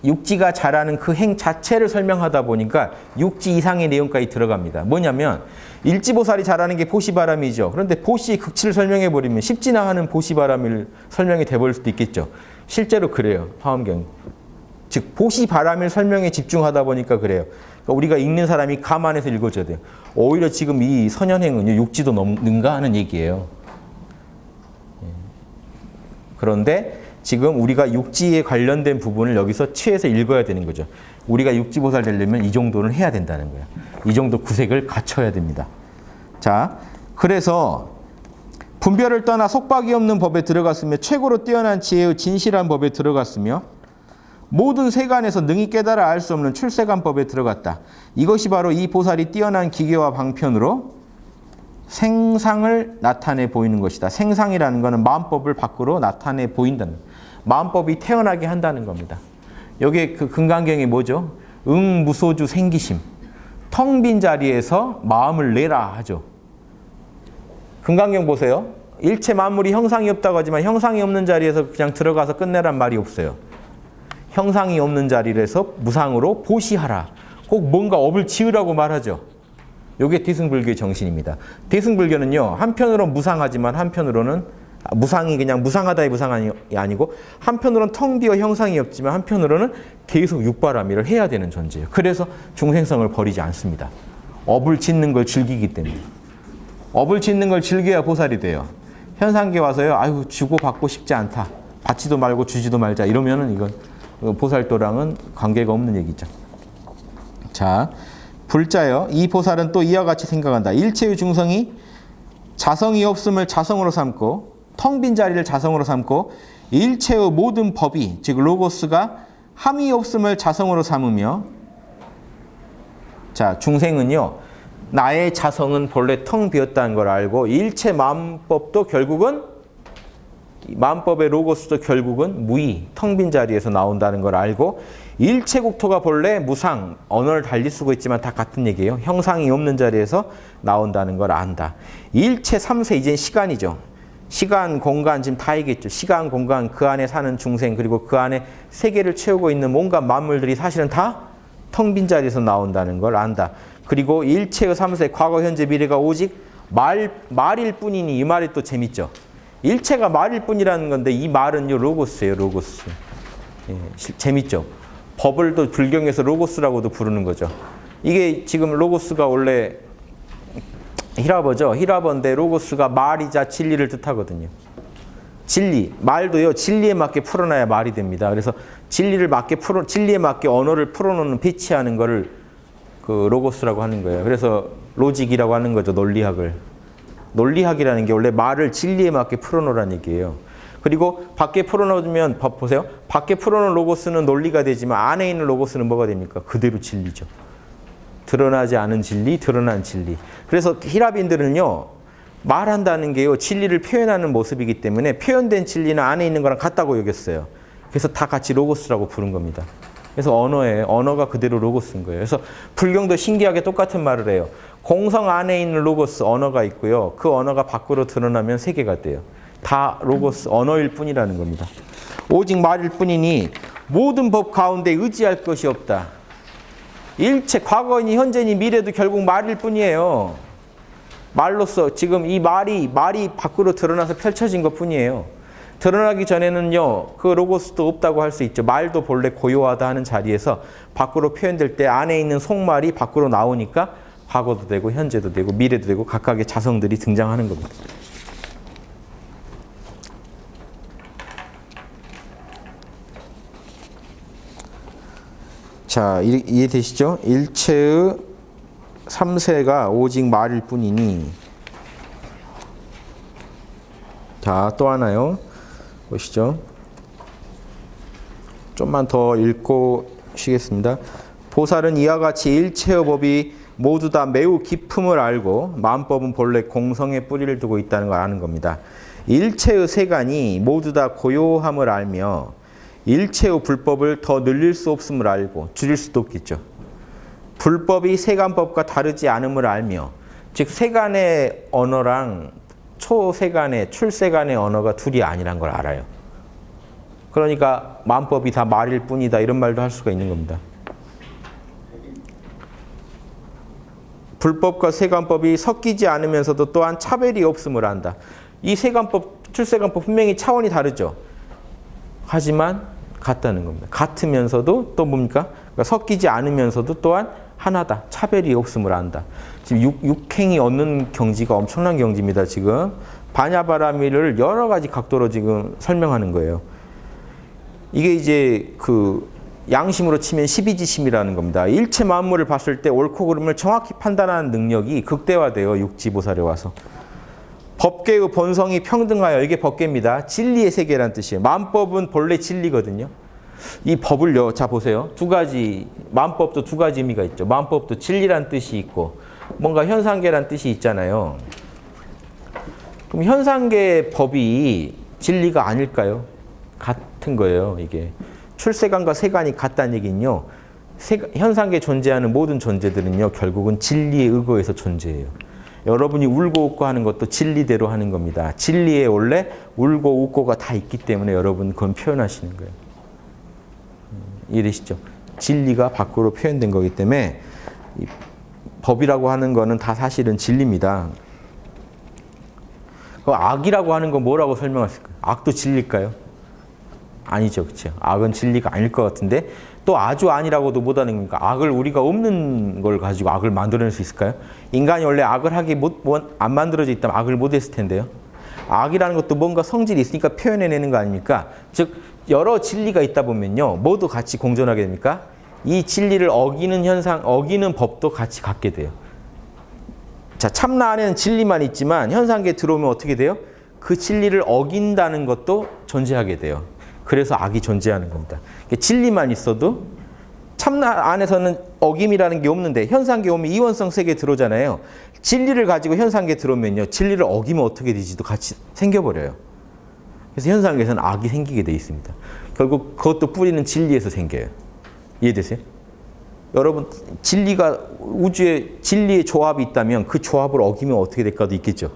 육지가 잘하는 그 행 자체를 설명하다 보니까 육지 이상의 내용까지 들어갑니다. 뭐냐면 일지보살이 잘하는 게 보시바람이죠. 그런데 보시의 극치를 설명해버리면 십지나하는 보시바람을 설명이 돼버릴 수도 있겠죠. 실제로 그래요. 화엄경. 즉 보시바람을 설명에 집중하다 보니까 그래요. 그러니까 우리가 읽는 사람이 감안해서 읽어줘야 돼요. 오히려 지금 이 선현행은 육지도 넘는가 하는 얘기예요. 그런데 지금 우리가 육지에 관련된 부분을 여기서 취해서 읽어야 되는 거죠. 우리가 육지보살 되려면 이 정도는 해야 된다는 거예요. 이 정도 구색을 갖춰야 됩니다. 자, 그래서 분별을 떠나 속박이 없는 법에 들어갔으며 최고로 뛰어난 지혜의 진실한 법에 들어갔으며 모든 세간에서 능히 깨달아 알 수 없는 출세간법에 들어갔다. 이것이 바로 이 보살이 뛰어난 기계와 방편으로 생상을 나타내 보이는 것이다. 생상이라는 것은 마음법을 밖으로 나타내 보인다는 거예요. 마음법이 태어나게 한다는 겁니다. 여기에 그 금강경이 뭐죠? 무소주 생기심. 텅 빈 자리에서 마음을 내라 하죠. 금강경 보세요. 일체 만물이 형상이 없다고 하지만 형상이 없는 자리에서 그냥 들어가서 끝내란 말이 없어요. 형상이 없는 자리에서 무상으로 보시하라. 꼭 뭔가 업을 지으라고 말하죠. 이게 대승불교의 정신입니다. 대승불교는요. 한편으로는 무상하지만 한편으로는 무상이 그냥 무상하다의 무상이 아니고 한편으로는 텅 비어 형상이 없지만 한편으로는 계속 육바라밀을 해야 되는 존재예요. 그래서 중생성을 버리지 않습니다. 업을 짓는 걸 즐기기 때문에. 업을 짓는 걸 즐겨야 보살이 돼요. 현상계 와서요. 아유 주고 받고 싶지 않다. 받지도 말고 주지도 말자. 이러면은 이건 보살도랑은 관계가 없는 얘기죠. 자, 불자요. 이 보살은 또 이와 같이 생각한다. 일체의 중성이 자성이 없음을 자성으로 삼고 텅 빈 자리를 자성으로 삼고 일체의 모든 법이 즉 로고스가 함이 없음을 자성으로 삼으며 자 중생은요. 나의 자성은 본래 텅 비었다는 걸 알고 일체 마음법도 결국은 마음법의 로고스도 결국은 무의, 텅 빈 자리에서 나온다는 걸 알고 일체 국토가 본래 무상, 언어를 달리 쓰고 있지만 다 같은 얘기예요. 형상이 없는 자리에서 나온다는 걸 안다. 일체 3세 이제 시간이죠. 시간, 공간 지금 다 얘기했죠. 시간, 공간, 그 안에 사는 중생 그리고 그 안에 세계를 채우고 있는 온갖 만물들이 사실은 다 텅 빈 자리에서 나온다는 걸 안다. 그리고 일체의 3세 과거, 현재, 미래가 오직 말일 뿐이니 이 말이 또 재밌죠. 일체가 말일 뿐이라는 건데 이 말은요 로고스예요. 로고스. 예, 재밌죠. 법을 또 불경에서 로고스라고도 부르는 거죠. 이게 지금 로고스가 원래 히라버죠. 히라버인데 로고스가 말이자 진리를 뜻하거든요. 진리, 말도요 진리에 맞게 풀어놔야 말이 됩니다. 그래서 진리에 맞게 언어를 풀어놓는 피치하는 거를 그 로고스라고 하는 거예요. 그래서 로직이라고 하는 거죠. 논리학을. 논리학이라는 게 원래 말을 진리에 맞게 풀어놓으라는 얘기예요. 그리고 밖에 풀어놓으면 보세요. 밖에 풀어놓은 로고스는 논리가 되지만 안에 있는 로고스는 뭐가 됩니까? 그대로 진리죠. 드러나지 않은 진리, 드러난 진리. 그래서 히라빈들은요. 말한다는 게요. 진리를 표현하는 모습이기 때문에 표현된 진리는 안에 있는 거랑 같다고 여겼어요. 그래서 다 같이 로고스라고 부른 겁니다. 그래서 언어가 그대로 로고스인 거예요. 그래서 불경도 신기하게 똑같은 말을 해요. 공성 안에 있는 로고스, 언어가 있고요. 그 언어가 밖으로 드러나면 세계가 돼요. 다 로고스, 언어일 뿐이라는 겁니다. 오직 말일 뿐이니 모든 법 가운데 의지할 것이 없다. 일체 과거니 현재니 미래도 결국 말일 뿐이에요. 말로써 지금 이 말이 밖으로 드러나서 펼쳐진 것 뿐이에요. 드러나기 전에는요, 그 로고스도 없다고 할 수 있죠. 말도 본래 고요하다 하는 자리에서 밖으로 표현될 때 안에 있는 속말이 밖으로 나오니까 과거도 되고 현재도 되고 미래도 되고 각각의 자성들이 등장하는 겁니다. 자, 이해되시죠? 일체의 3세가 오직 말일 뿐이니. 자, 또 하나요. 보시죠. 좀만 더 읽고 쉬겠습니다. 보살은 이와 같이 일체의 법이 모두 다 매우 깊음을 알고 마음법은 본래 공성의 뿌리를 두고 있다는 걸 아는 겁니다. 일체의 세간이 모두 다 고요함을 알며 일체의 불법을 더 늘릴 수 없음을 알고 줄일 수도 없겠죠. 불법이 세간법과 다르지 않음을 알며, 즉 세간의 언어랑 초세간의 출세간의 언어가 둘이 아니란 걸 알아요. 그러니까 마음법이 다 말일 뿐이다 이런 말도 할 수가 있는 겁니다. 불법과 세간법이 섞이지 않으면서도 또한 차별이 없음을 안다. 이 세간법, 출세간법 분명히 차원이 다르죠. 하지만 같다는 겁니다. 같으면서도 또 뭡니까? 그러니까 섞이지 않으면서도 또한 하나다. 차별이 없음을 안다. 지금 육행이 얻는 경지가 엄청난 경지입니다. 지금 바냐바라미를 여러 가지 각도로 지금 설명하는 거예요. 이게 이제 그 양심으로 치면 12지심이라는 겁니다. 일체 만물을 봤을 때 옳고 그름을 정확히 판단하는 능력이 극대화돼요. 육지보살에 와서. 법계의 본성이 평등하여, 이게 법계입니다. 진리의 세계라는 뜻이에요. 만법은 본래 진리거든요. 이 법을요, 자 보세요. 두 가지, 만법도 두 가지 의미가 있죠. 만법도 진리란 뜻이 있고 뭔가 현상계란 뜻이 있잖아요. 그럼 현상계 법이 진리가 아닐까요? 같은 거예요. 이게 출세간과 세간이 같다는 얘기는요, 현상계에 존재하는 모든 존재들은요 결국은 진리에 의거해서 존재해요. 여러분이 울고 웃고 하는 것도 진리대로 하는 겁니다. 진리에 원래 울고 웃고가 다 있기 때문에 여러분 그건 표현하시는 거예요. 이해되시죠? 진리가 밖으로 표현된 거기 때문에 이 법이라고 하는 거는 다 사실은 진리입니다. 그 악이라고 하는 건 뭐라고 설명하실까요? 악도 진리일까요? 아니죠, 그렇죠? 악은 진리가 아닐 것 같은데 또 아주 아니라고도 못하는 겁니까? 악을 우리가 없는 걸 가지고 악을 만들어낼 수 있을까요? 인간이 원래 악을 하기 안 만들어져 있다면 악을 못했을 텐데요. 악이라는 것도 뭔가 성질이 있으니까 표현해내는 거 아닙니까? 즉 여러 진리가 있다 보면요, 뭐도 같이 공존하게 됩니까? 이 진리를 어기는 현상, 어기는 법도 같이 갖게 돼요. 자, 참나 안에는 진리만 있지만 현상계에 들어오면 어떻게 돼요? 그 진리를 어긴다는 것도 존재하게 돼요. 그래서 악이 존재하는 겁니다. 진리만 있어도 참나 안에서는 어김이라는 게 없는데 현상계 오면 이원성 세계에 들어오잖아요. 진리를 가지고 현상계에 들어오면요, 진리를 어기면 어떻게 되지도 같이 생겨버려요. 그래서 현상계에서는 악이 생기게 돼 있습니다. 결국 그것도 뿌리는 진리에서 생겨요. 이해되세요? 여러분 진리가 우주에 진리의 조합이 있다면 그 조합을 어기면 어떻게 될까도 있겠죠.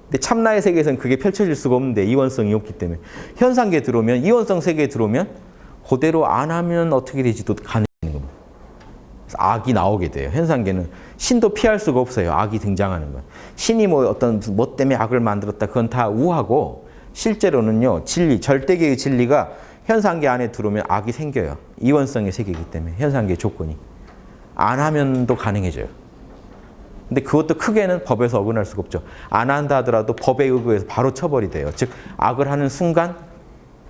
근데 참나의 세계에서는 그게 펼쳐질 수가 없는데 이원성이 없기 때문에 현상계에 들어오면 이원성 세계에 들어오면 그대로 안 하면 어떻게 되지도 가능한 겁니다. 악이 나오게 돼요. 현상계는 신도 피할 수가 없어요. 악이 등장하는 건. 신이 뭐 어떤 뭐 때문에 악을 만들었다 그건 다 우하고 실제로는요. 진리, 절대계의 진리가 현상계 안에 들어오면 악이 생겨요. 이원성의 세계이기 때문에 현상계 조건이. 안 하면도 가능해져요. 근데 그것도 크게는 법에서 어긋날 수가 없죠. 안 한다 하더라도 법에 의거해서 바로 처벌이 돼요. 즉 악을 하는 순간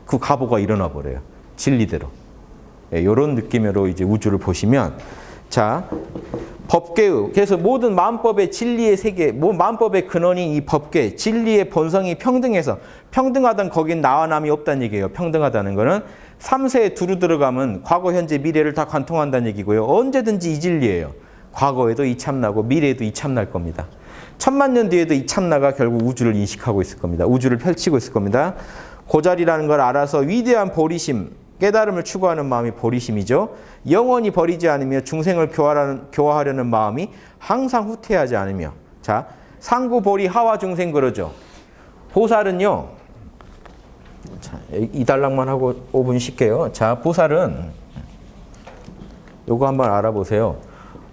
그 가보가 일어나 버려요. 진리대로. 이런 느낌으로 이제 우주를 보시면 자 법계의 그래서 모든 마음법의 진리의 세계, 마음법의 근원이 이 법계, 진리의 본성이 평등해서 평등하던 거긴 나와 남이 없다는 얘기예요. 평등하다는 거는 3세에 두루 들어가면 과거, 현재, 미래를 다 관통한다는 얘기고요. 언제든지 이 진리예요. 과거에도 이 참나고 미래에도 이 참날 겁니다. 1000만 년 뒤에도 이 참나가 결국 우주를 인식하고 있을 겁니다. 우주를 펼치고 있을 겁니다. 그 자리라는 걸 알아서 위대한 보리심, 깨달음을 추구하는 마음이 보리심이죠. 영원히 버리지 않으며 중생을 교화하려는 마음이 항상 후퇴하지 않으며. 자, 상구보리 하와 중생 그러죠. 보살은요. 자, 2단락만 하고 5분 쉴게요. 자, 보살은 요거 한번 알아보세요.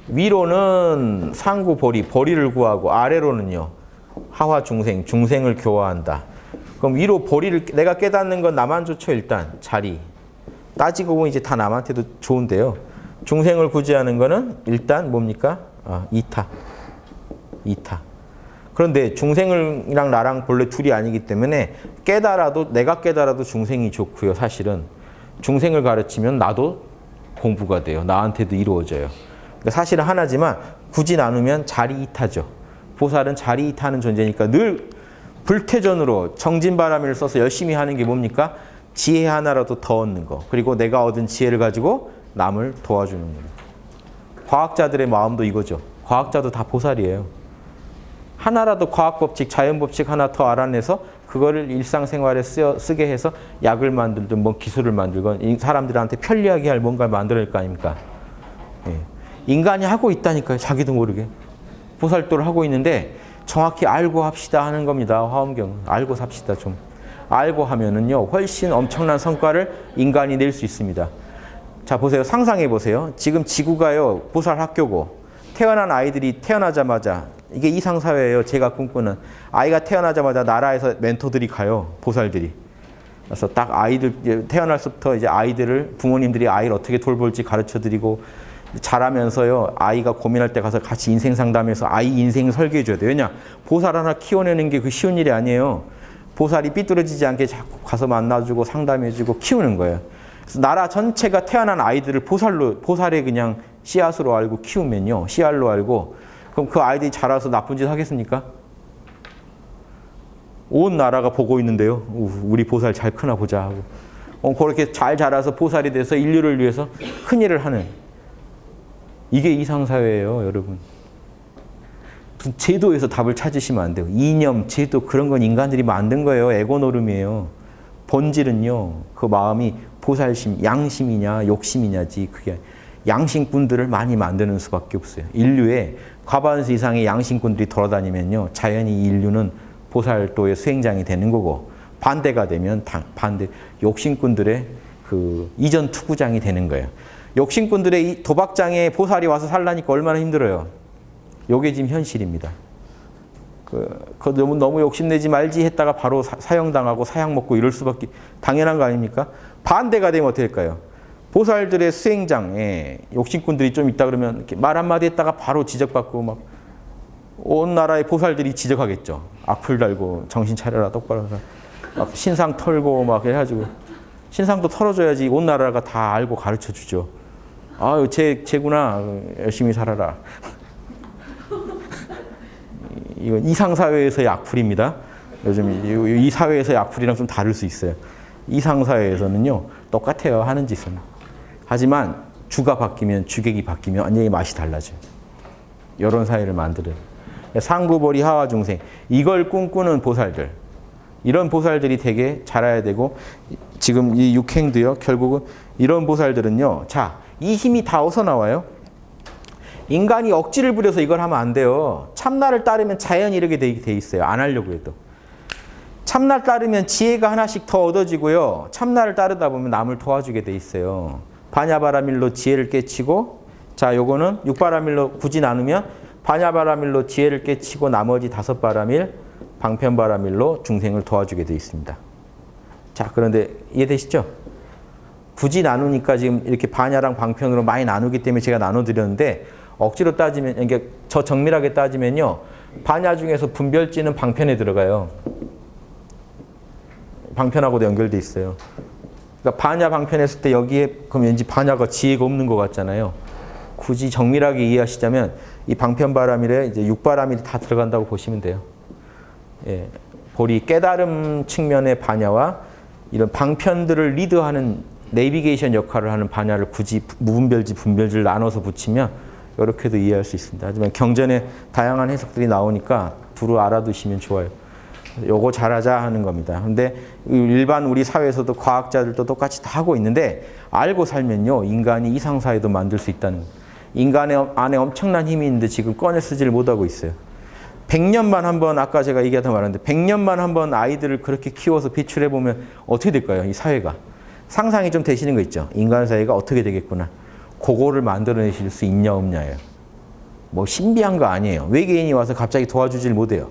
위로는 상구보리, 보리를 구하고 아래로는요. 하와 중생, 중생을 교화한다. 그럼 위로 보리를 내가 깨닫는 건 나만 좋죠. 일단 자리. 따지고 보면 이제 다 남한테도 좋은데요. 중생을 구제하는 거는 일단 뭡니까? 이타. 그런데 중생이랑 나랑 본래 둘이 아니기 때문에 내가 깨달아도 중생이 좋고요. 사실은 중생을 가르치면 나도 공부가 돼요. 나한테도 이루어져요. 그러니까 사실은 하나지만 굳이 나누면 자리 이타죠. 보살은 자리 이타하는 존재니까 늘 불태전으로 정진바람을 써서 열심히 하는 게 뭡니까? 지혜 하나라도 더 얻는 거. 그리고 내가 얻은 지혜를 가지고 남을 도와주는 거예요. 과학자들의 마음도 이거죠. 과학자도 다 보살이에요. 하나라도 과학법칙, 자연법칙 하나 더 알아내서 그거를 일상생활에 쓰게 해서 약을 만들든 뭐 기술을 만들건 이 사람들한테 편리하게 할 뭔가를 만들어낼 거 아닙니까? 예. 인간이 하고 있다니까요. 자기도 모르게. 보살도를 하고 있는데 정확히 알고 합시다 하는 겁니다. 화엄경. 알고 삽시다 좀. 알고 하면은요, 훨씬 엄청난 성과를 인간이 낼 수 있습니다. 자, 보세요. 상상해 보세요. 지금 지구가요, 보살 학교고, 태어난 아이들이 태어나자마자, 이게 이상사회예요. 제가 꿈꾸는. 아이가 태어나자마자 나라에서 멘토들이 가요. 보살들이. 그래서 딱 아이들, 태어날 때부터 이제 부모님들이 아이를 어떻게 돌볼지 가르쳐 드리고, 자라면서요, 아이가 고민할 때 가서 같이 인생 상담해서 아이 인생 설계해 줘야 돼요. 왜냐? 보살 하나 키워내는 게 그 쉬운 일이 아니에요. 보살이 삐뚤어지지 않게 자꾸 가서 만나주고 상담해주고 키우는 거예요. 그래서 나라 전체가 태어난 아이들을 보살의 그냥 씨앗으로 알고 키우면요. 씨알로 알고. 그럼 그 아이들이 자라서 나쁜 짓 하겠습니까? 온 나라가 보고 있는데요. 우리 보살 잘 크나 보자 하고. 그렇게 잘 자라서 보살이 돼서 인류를 위해서 큰일을 하는. 이게 이상사회예요, 여러분. 무슨 제도에서 답을 찾으시면 안 돼요. 이념, 제도 그런 건 인간들이 만든 거예요. 에고 노름이에요. 본질은요. 그 마음이 보살심, 양심이냐 욕심이냐지 그게 양심꾼들을 많이 만드는 수밖에 없어요. 인류에 과반수 이상의 양심꾼들이 돌아다니면요. 자연히 인류는 보살도의 수행장이 되는 거고 반대가 되면 반대 욕심꾼들의 그 이전 투구장이 되는 거예요. 욕심꾼들의 이 도박장에 보살이 와서 살라니까 얼마나 힘들어요. 요게 지금 현실입니다. 너무 욕심내지 말지 했다가 바로 사형당하고 사형 먹고 이럴 수밖에 당연한 거 아닙니까? 반대가 되면 어떻게 될까요? 보살들의 수행장에 욕심꾼들이 좀 있다 그러면 이렇게 말 한마디 했다가 바로 지적받고 막 온 나라의 보살들이 지적하겠죠. 악플 달고 정신 차려라 똑바로 해라. 막 신상 털고 막 해가지고 신상도 털어줘야지 온 나라가 다 알고 가르쳐 주죠. 아유 쟤구나 열심히 살아라. 이건 이상사회에서의 악플입니다. 요즘 이 사회에서의 악플이랑 좀 다를 수 있어요. 이상사회에서는요 똑같아요 하는 짓은. 하지만 주가 바뀌면 주객이 바뀌면 완전히 맛이 달라져요. 이런 사회를 만들어요. 상구보리 하와 중생 이걸 꿈꾸는 보살들. 이런 보살들이 되게 자라야 되고 지금 이 육행도요 결국은 이런 보살들은요 자 이 힘이 다 어디서 나와요? 인간이 억지를 부려서 이걸 하면 안 돼요. 참나를 따르면 자연히 이렇게 돼 있어요. 안 하려고 해도. 참나를 따르면 지혜가 하나씩 더 얻어지고요. 참나를 따르다 보면 남을 도와주게 돼 있어요. 반야바라밀로 지혜를 깨치고, 자, 요거는 육바라밀로 굳이 나누면 반야바라밀로 지혜를 깨치고 나머지 5바라밀, 방편바라밀로 중생을 도와주게 돼 있습니다. 자, 그런데 이해되시죠? 굳이 나누니까 지금 이렇게 반야랑 방편으로 많이 나누기 때문에 제가 나눠드렸는데, 억지로 따지면, 이게 저 정밀하게 따지면요, 반야 중에서 분별지는 방편에 들어가요. 방편하고도 연결돼 있어요. 그러니까 반야 방편했을 때 여기에 그럼 왠지 반야가 지혜가 없는 것 같잖아요. 굳이 정밀하게 이해하시자면 이 방편바라밀에 이제 육바라밀이 다 들어간다고 보시면 돼요. 예, 보리 깨달음 측면의 반야와 이런 방편들을 리드하는 내비게이션 역할을 하는 반야를 굳이 무분별지, 분별지를 나눠서 붙이면 이렇게도 이해할 수 있습니다. 하지만 경전에 다양한 해석들이 나오니까 두루 알아두시면 좋아요. 요거 잘하자 하는 겁니다. 근데 일반 우리 사회에서도 과학자들도 똑같이 다 하고 있는데 알고 살면요, 인간이 이상사회도 만들 수 있다는 거예요. 인간의 안에 엄청난 힘이 있는데 지금 꺼내 쓰지를 못하고 있어요. 100년만 한번, 아까 제가 얘기하다 말았는데 100년만 한번 아이들을 그렇게 키워서 비출해보면 어떻게 될까요? 이 사회가. 상상이 좀 되시는 거 있죠? 인간 사회가 어떻게 되겠구나. 그거를 만들어내실 수 있냐 없냐예요. 뭐 신비한 거 아니에요. 외계인이 와서 갑자기 도와주질 못해요.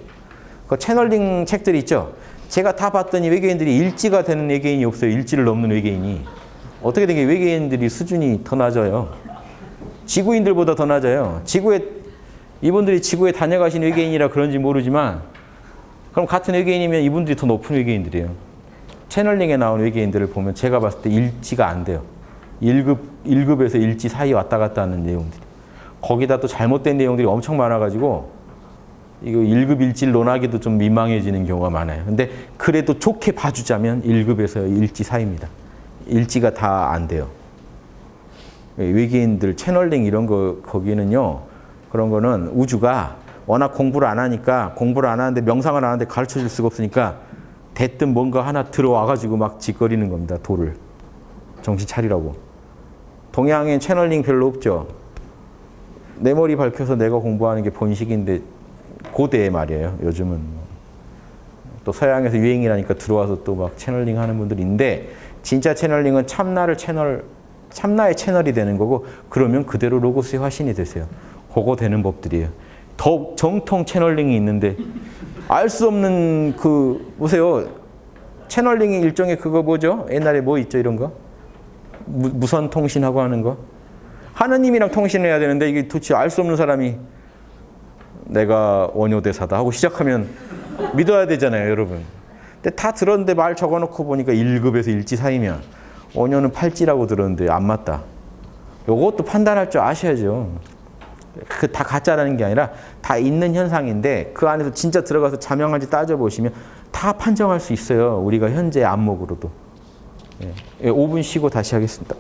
그 채널링 책들이 있죠? 제가 다 봤더니 외계인들이 일지가 되는 외계인이 없어요. 일지를 넘는 외계인이. 어떻게 된 게 외계인들이 수준이 더 낮아요. 지구인들보다 더 낮아요. 이분들이 지구에 다녀가신 외계인이라 그런지 모르지만, 그럼 같은 외계인이면 이분들이 더 높은 외계인들이에요. 채널링에 나온 외계인들을 보면 제가 봤을 때 일지가 안 돼요. 1급에서 일지 사이 왔다 갔다 하는 내용들이. 거기다 또 잘못된 내용들이 엄청 많아가지고 이거 1급 일지를 논하기도 좀 민망해지는 경우가 많아요. 근데 그래도 좋게 봐주자면 1급에서 일지 사이입니다. 일지가 다 안 돼요. 외계인들 채널링 이런 거 거기는요, 그런 거는 우주가 워낙 공부를 안 하니까, 공부를 안 하는데 명상을 안 하는데 가르쳐 줄 수가 없으니까 대뜸 뭔가 하나 들어와가지고 막 짓거리는 겁니다. 돌을. 정신 차리라고. 동양엔 채널링 별로 없죠. 내 머리 밝혀서 내가 공부하는 게 본식인데 고대의 말이에요. 요즘은. 또 서양에서 유행이라니까 들어와서 또 막 채널링 하는 분들이 있는데, 진짜 채널링은 참나의 채널이 되는 거고, 그러면 그대로 로고스의 화신이 되세요. 그거 되는 법들이에요. 더 정통 채널링이 있는데 알 수 없는 보세요. 채널링이 일종의 그거 뭐죠? 옛날에 뭐 있죠? 이런 거? 무선 통신하고 하는 거? 하느님이랑 통신해야 되는데 이게 도대체 알 수 없는 사람이 내가 원효대사다 하고 시작하면 믿어야 되잖아요, 여러분. 근데 다 들었는데 말 적어놓고 보니까 1급에서 일지 사이면 원효는 팔찌라고 들었는데 안 맞다. 요것도 판단할 줄 아셔야죠. 그 다 가짜라는 게 아니라 다 있는 현상인데 그 안에서 진짜 들어가서 자명한지 따져보시면 다 판정할 수 있어요. 우리가 현재 안목으로도. 5분 쉬고 다시 하겠습니다.